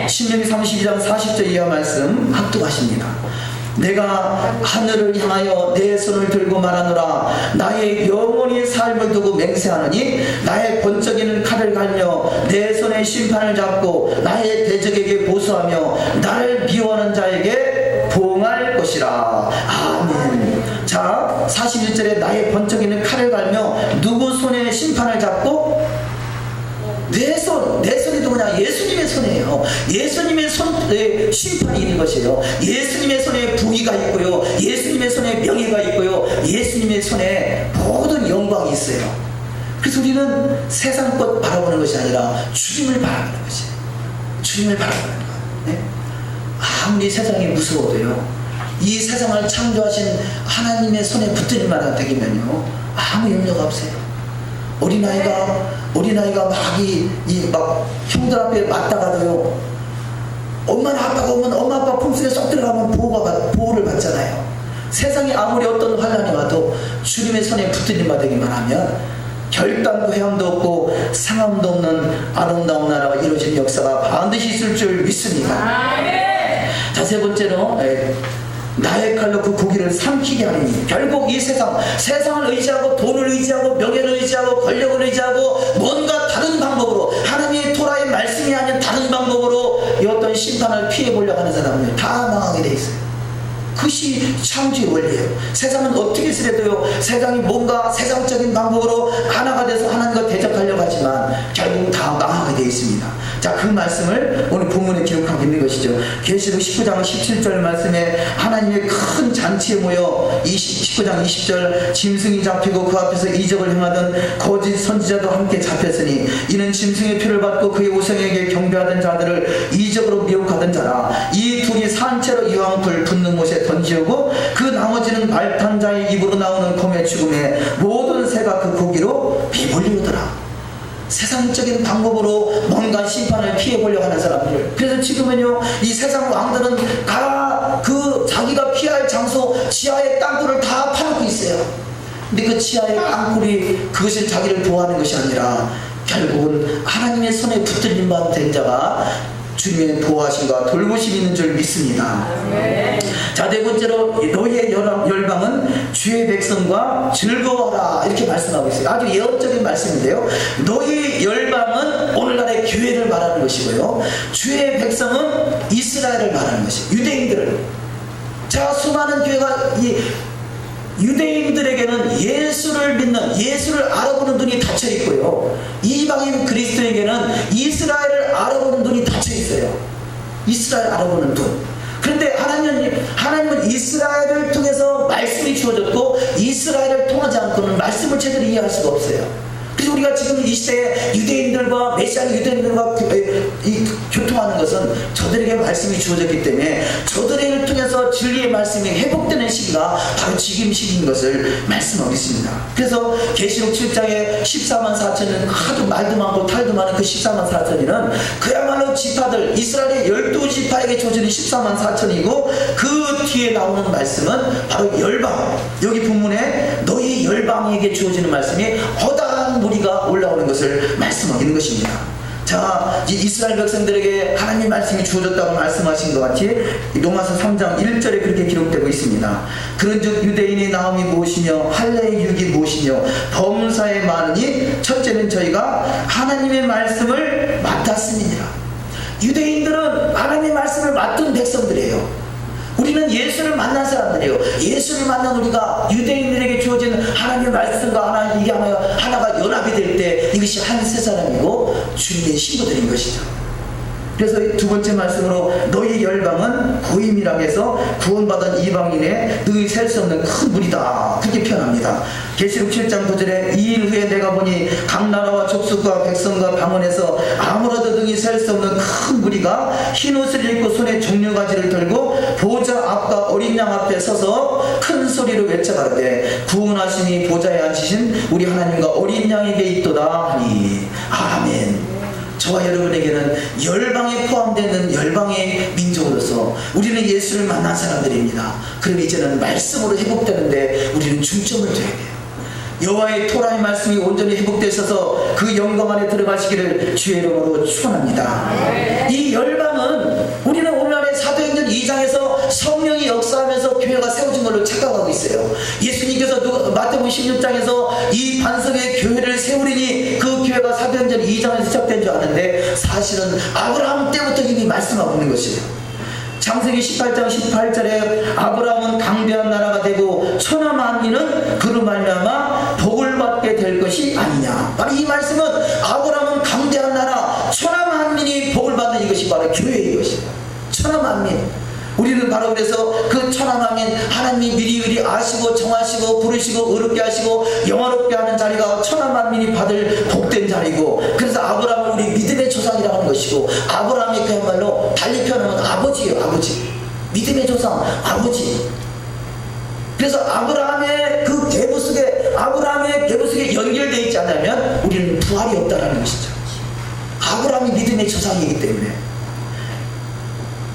신명기 32장 40절 이하 말씀 합독하십니다. 내가 하늘을 향하여 내 손을 들고 말하노라. 나의 영원히 삶을 두고 맹세하노니 나의 번쩍이는 칼을 갈며 내 손에 심판을 잡고 나의 대적에게 보수하며 나를 미워하는 자에게 보응할 것이라. 아멘. 자, 41절에 나의 번쩍이는 칼을 갈며 누구 손에 심판을 잡고, 내 손이 누구냐? 예수님의 손이에요. 예수님의 손에 심판이 있는 것이에요. 예수님의 손에 부귀가 있고요, 예수님의 손에 명예가 있고요, 예수님의 손에 모든 영광이 있어요. 그래서 우리는 세상 것 바라보는 것이 아니라 주님을 바라보는 것이에요. 주님을 바라보는 것. 네? 아무리 세상이 무서워도요, 이 세상을 창조하신 하나님의 손에 붙들 일만 되면요 아무 염려가 없어요. 어린아이가 막 형들 앞에 맞다가도요, 엄마나 아빠가 오면 엄마 아빠 품속에 쏙 들어가면 보호를 받잖아요. 세상에 아무리 어떤 환란이 와도 주님의 손에 붙들림 받기만 하면 결단도 해함도 없고 상함도 없는 아름다운 나라가 이루어진 역사가 반드시 있을 줄 믿습니다. 자, 세 번째로 나의 칼로 그 고기를 삼키게 하리니, 결국 이 세상을 의지하고 돈을 의지하고 명예를 의지하고 권력을 의지하고 뭔가 다른 방법으로, 하나님의 토라의 말씀이 아닌 다른 방법으로 이 어떤 심판을 피해보려고 하는 사람은 다 망하게 돼 있어요. 그것이 창조의 원리예요. 세상은 어떻게 쓰래도요, 세상이 뭔가 세상적인 방법으로 하나가 돼서 하나님과 대적하려고 하지만 결국 다 망하게 되어 있습니다. 자, 그 말씀을 오늘 본문에 기록하고 있는 것이죠. 계시록 19장 17절 말씀에 하나님의 큰 잔치에 모여 19장 20절 짐승이 잡히고 그 앞에서 이적을 행하던 거짓 선지자도 함께 잡혔으니 이는 짐승의 피를 받고 그의 우상에게 경배하던 자들을 이적으로 미혹하던 자라. 이 둘이 산채로 이왕불 붙는 곳에 던지우고 그 나머지는 말탄 자의 입으로 나오는 검의 죽음에 모든 새가 그 고기로 배불리우더라. 세상적인 방법으로 뭔가 심판을 피해보려고 하는 사람들. 그래서 지금은요, 이 세상 왕들은 다 그 자기가 피할 장소 지하의 땅굴을 다 파놓고 있어요. 근데 그 지하의 땅굴이 그것을 자기를 보호하는 것이 아니라 결국은 하나님의 손에 붙들림 받은 자가 주님의 보호하심과 돌보심이 있는 줄 믿습니다. 자, 네 번째로 너희의 열방은 주의 백성과 즐거워라, 이렇게 말씀하고 있어요. 아주 예언적인 말씀인데요, 너희 열방은 오늘날의 교회를 말하는 것이고요, 주의 백성은 이스라엘을 말하는 것이에요. 유대인들을. 자, 수많은 교회가 이 유대인들에게는 예수를 믿는, 예수를 알아보는 눈이 닫혀 있고요, 이방인 그리스도에게는 이스라엘을 알아보는 눈이 닫혀 있어요. 이스라엘 알아보는 눈. 그런데 하나님은 이스라엘을 통해서 말씀이 주어졌고, 이스라엘을 통하지 않고는 말씀을 제대로 이해할 수가 없어요. 그래서 우리가 지금 이 시대에 유대인들과 메시아의 유대인들과 교통하는 것은 저들에게 말씀이 주어졌기 때문에 저들을 통해서 진리의 말씀이 회복되는 시기가 바로 지금 시기인 것을 말씀하고 있습니다. 그래서 계시록 7장에 14만 4천은 하도 말도 많고 탈도 많은 그 14만 4천이는 그야말로 지파들, 이스라엘의 12지파에게 주어지는 14만 4천이고, 그 뒤에 나오는 말씀은 바로 열방, 여기 본문에 너희 열방에게 주어지는 말씀이 허다한 무리가 올라오는 것을 말씀하고 있는 것입니다. 자, 이스라엘 백성들에게 하나님 말씀이 주어졌다고 말씀하신 것 같이 로마서 3장 1절에 그렇게 기록되고 있습니다. 그런즉 유대인의 나음이 무엇이며 할례의 육이 무엇이며 범사의 많으니 첫째는 저희가 하나님의 말씀을 맡았음이니라. 유대인들은 하나님의 말씀을 맡은 백성들이에요. 우리는 예수를 만난 사람들이에요. 예수를 만난 우리가 유대인들에게 주어진 하나님의 말씀과 이게 하나가 연합이 될 때 이것이 한 세 사람이고 주님의 신부들인 것이죠. 그래서 두 번째 말씀으로 너희 열방은 고임이라 해서 구원받은 이방인의 너희 셀 수 없는 큰 무리다, 그렇게 표현합니다. 계시록 7장 9절에 이 일 후에 내가 보니 각 나라와 족속과 백성과 방언에서 아무라도 능히 셀 수 없는 큰 무리가 흰 옷을 입고 손에 종려가지를 들고 보좌 앞과 어린 양 앞에 서서 큰 소리로 외쳐가르되 구원하심이 보좌에 앉으신 우리 하나님과 어린 양에게 있도다 하니. 아멘. 저와 여러분에게는 열방에 포함되는 열방의 민족으로서 우리는 예수를 만난 사람들입니다. 그럼 이제는 말씀으로 회복되는데 우리는 중점을 둬야 돼요. 여호와의 토라의 말씀이 온전히 회복되셔서 그 영광 안에 들어가시기를 주의 이름으로 축원합니다. 이 열방은 우리는 오늘날의 사도행전 2장에서 성령이 역사하면서 교회가 세워진 걸로 착각하고 있어요. 예수님께서 마태복음 16장에서 이 반석의 교회를 세우리니 그 교회가 사도행전 2장에서 시작된 줄 아는데 사실은 아브라함 때부터 이미 말씀하고 있는 것이에요. 창세기 18장 18절에 아브라함은 강대한 나라가 되고 천하 만민은 그로 말미암아 복을 받게 될 것이 아니냐. 바로 이 말씀은 아브라함은 강대한 나라, 천하 만민이 복을 받는 이것이 바로 교회의 것이다. 천하 만민. 우리는 바로 그래서 그 천하 만민 하나님이 미리 아시고 정하시고 부르시고 의롭게 하시고 영화롭게 하는 자리가 천하 만민이 받을 복된 자리고, 그래서 아브라함은 우리 믿음의 조상이라고 하는 것이고, 아브라함이 그야말로 달리 표현하면 아버지예요. 아버지. 믿음의 조상, 아버지. 그래서 아브라함의 그 계보 속에, 아브라함의 계보 속에 연결되어 있지 않으면 우리는 부활이 없다라는 것이죠. 아브라함이 믿음의 조상이기 때문에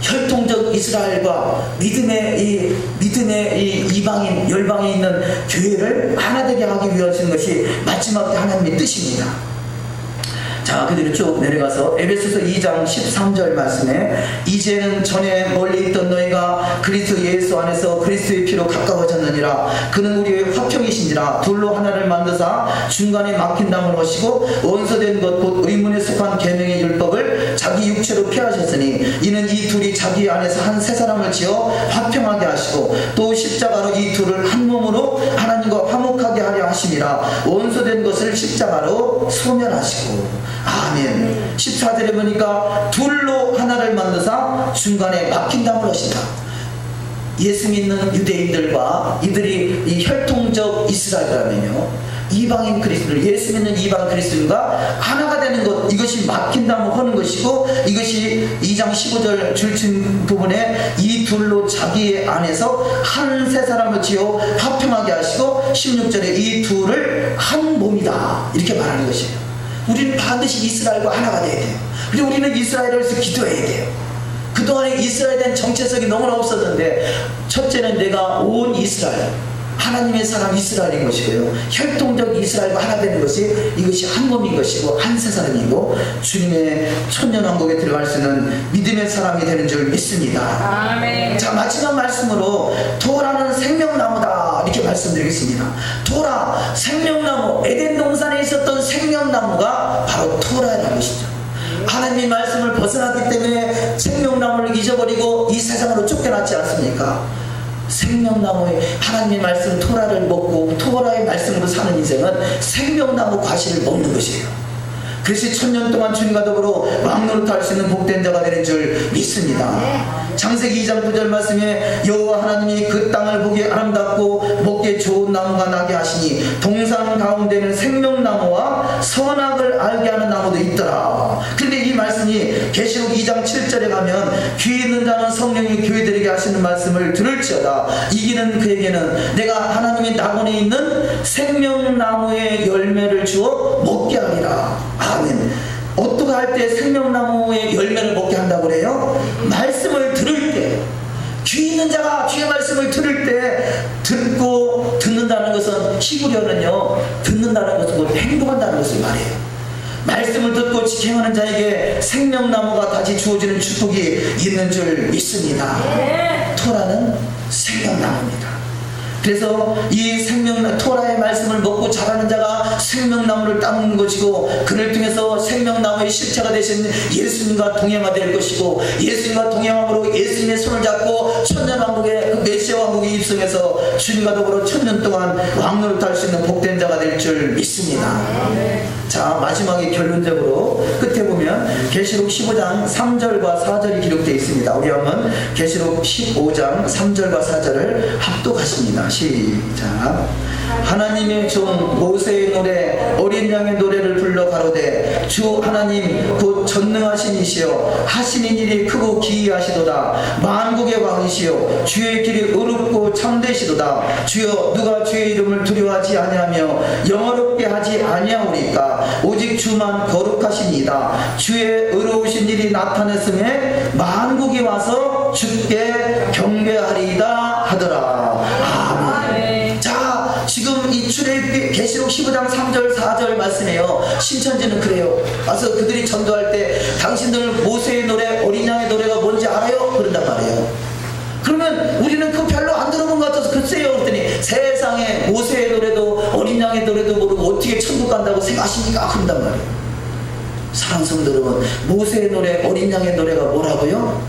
혈통적 이스라엘과 믿음의 이 이방인 열방에 있는 교회를 하나 되게 하기 위하시는 것이 마지막 하나님의 뜻입니다. 자, 그대로 쭉 내려가서 에베소서 2장 13절 말씀에 이제는 전에 멀리 있던 너희가 그리스도 예수 안에서 그리스도의 피로 가까워졌느니라. 그는 우리의 화평이시니라. 둘로 하나를 만드사 중간에 막힌 담을 하시고 원소된 것 곧 의문에 속한 계명의 율법을 자기 육체로 피하셨으니 이는 이 둘이 자기 안에서 한 세 사람을 지어 화평하게 하시고 또 십자가로 이 둘을 한 몸으로 하나님과 화목하게 하려 하심이라. 원소된 것을 십자가로 소멸하시고. 아멘. 14절에 보니까 둘로 하나를 만드사 중간에 막힌 담을 하신다. 예수 믿는 유대인들과 이들이 이 혈통적 이스라엘이라면요, 이방인 그리스도를, 예수 믿는 이방 그리스도인가 하나가 되는 것, 이것이 막힌 담을 하는 것이고, 이것이 2장 15절 줄친 부분에 이 둘로 자기 안에서 한 세 사람을 지어 화평하게 하시고 16절에 이 둘을 한 몸이다, 이렇게 말하는 것이에요. 우리는 반드시 이스라엘과 하나가 돼야 돼요. 그리고 우리는 이스라엘을 위해서 기도해야 돼요. 그동안에 이스라엘에 대한 정체성이 너무나 없었는데, 첫째는 내가 온 이스라엘, 하나님의 사람 이스라엘인 것이고요, 혈통적 이스라엘과 하나 되는 것이, 이것이 한 몸인 것이고 한 세 사람이고 주님의 천년왕국에 들어갈 수 있는 믿음의 사람이 되는 줄 믿습니다. 아멘. 자, 마지막 말씀으로 토라는 생명나무다, 이렇게 말씀드리겠습니다. 토라, 생명나무, 에덴 동산에 있었던 생명나무가 바로 토라라는 것이죠. 하나님의 말씀을 벗어났기 때문에 생명나무를 잊어버리고 이 세상으로 쫓겨났지 않습니까? 생명나무의 하나님의 말씀 토라를 먹고 토라의 말씀으로 사는 인생은 생명나무 과실을 먹는 것이에요. 그래서 천년 동안 주님과 더불어 왕노릇할 수 있는 복된 자가 되는 줄 믿습니다. 창세기 2장 9절 말씀에 여호와 하나님이 그 땅을 보기에 아름답고 먹기에 좋은 나무가 나게 하시니 동산 가운데는 생명나무와 선악을 알게 하는 나무도 있더라. 그런데 이 말씀이 계시록 2장 7절에 가면 귀 있는 자는 성령이 교회들에게 하시는 말씀을 들을지어다. 이기는 그에게는 내가 하나님의 낙원에 있는 생명나무의 열매를 주어 먹게 하리라. 아멘. 어떻게 할 때 생명나무의 열매를 먹게 한다고 그래요? 말씀을 들을 때, 귀 있는 자가 주의 말씀을 들을 때, 듣고 듣는다는 것은 히브리어는요, 듣는다는 것은 곧 행동한다는 것을 말해요. 말씀을 듣고 지행하는 자에게 생명나무가 다시 주어지는 축복이 있는 줄 믿습니다. 토라는 생명나무입니다. 그래서 이 토라의 말씀을 먹고 자라는 자가 생명나무를 따먹는 것이고, 그를 통해서 생명나무의 실체가 되신 예수님과 동행하게 될 것이고, 예수님과 동행함으로 예수님의 손을 잡고 천년왕국의 그 메시아 왕국에 입성해서 주님과 더불어 천년 동안 왕노를 탈 수 있는 복된 자가 될 줄 믿습니다. 자, 마지막에 결론적으로 끝에 보면 계시록 15장 3절과 4절이 기록되어 있습니다. 우리 한번 계시록 15장 3절과 4절을 합독하십니다. 시작. 하나님의 종 모세의 노래 어린 양의 노래를 불러 가로되 주 하나님 곧 전능하신 이시여 하시는 일이 크고 기이하시도다. 만국의 왕이시여 주의 길이 의롭고 참되시도다. 주여 누가 주의 이름을 두려워하지 아니하며 영어롭게 하지 아니하오리까. 오직 주만 거룩하시니이다. 주의 의로우신 일이 나타났음에 만국이 와서 주께 경배하리이다 하더라. 아멘. 자, 지금 이 출애굽기 계시록 15장 3절 4절 말씀이에요. 신천지는 그래요. 와서 그들이 전도할 때 당신들 모세의 노래 어린 양의 노래가 뭔지 알아요? 그런단 말이에요. 그러면 우리는 그거 별로 안 들어본 것 같아서 글쎄요 그랬더니 세상에 모세의 노래도 어린 양의 노래도 모르고 어떻게 천국 간다고 생각하십니까? 그런단 말이에요. 사랑하는 성도 여러분, 모세의 노래 어린 양의 노래가 뭐라고요?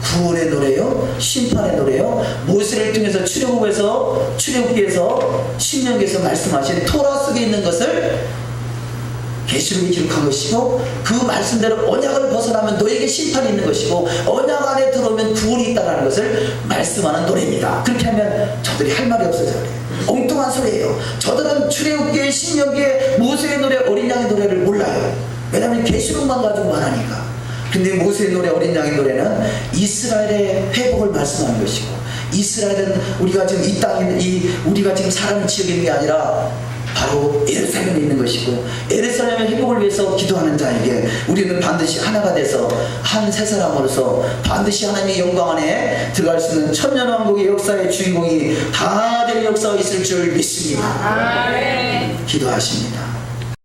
구원의 노래요? 심판의 노래요? 모세를 통해서 출애굽기에서 신명기에서 말씀하신 토라 속에 있는 것을 계시록에 기록한 것이고, 그 말씀대로 언약을 벗어나면 너에게 심판이 있는 것이고 언약 안에 들어오면 구원이 있다는 것을 말씀하는 노래입니다. 그렇게 하면 저들이 할 말이 없어져요. 엉뚱한 소리예요. 저들은 출애굽기의 신명기의 모세의 노래 어린 양의 노래를 몰라요. 왜냐하면 계시록만 가지고 말하니까. 근데 모세의 노래 어린 양의 노래는 이스라엘의 회복을 말씀하는 것이고, 이스라엘은 우리가 지금 이 땅에 우리가 지금 사는 지역에 있는 게 아니라 바로 예루살렘에 있는 것이고, 예루살렘의 회복을 위해서 기도하는 자에게 우리는 반드시 하나가 돼서 한 세 사람으로서 반드시 하나님의 영광 안에 들어갈 수 있는 천년왕국의 역사의 주인공이 다 될 역사가 있을 줄 믿습니다. 아멘. 기도하십니다.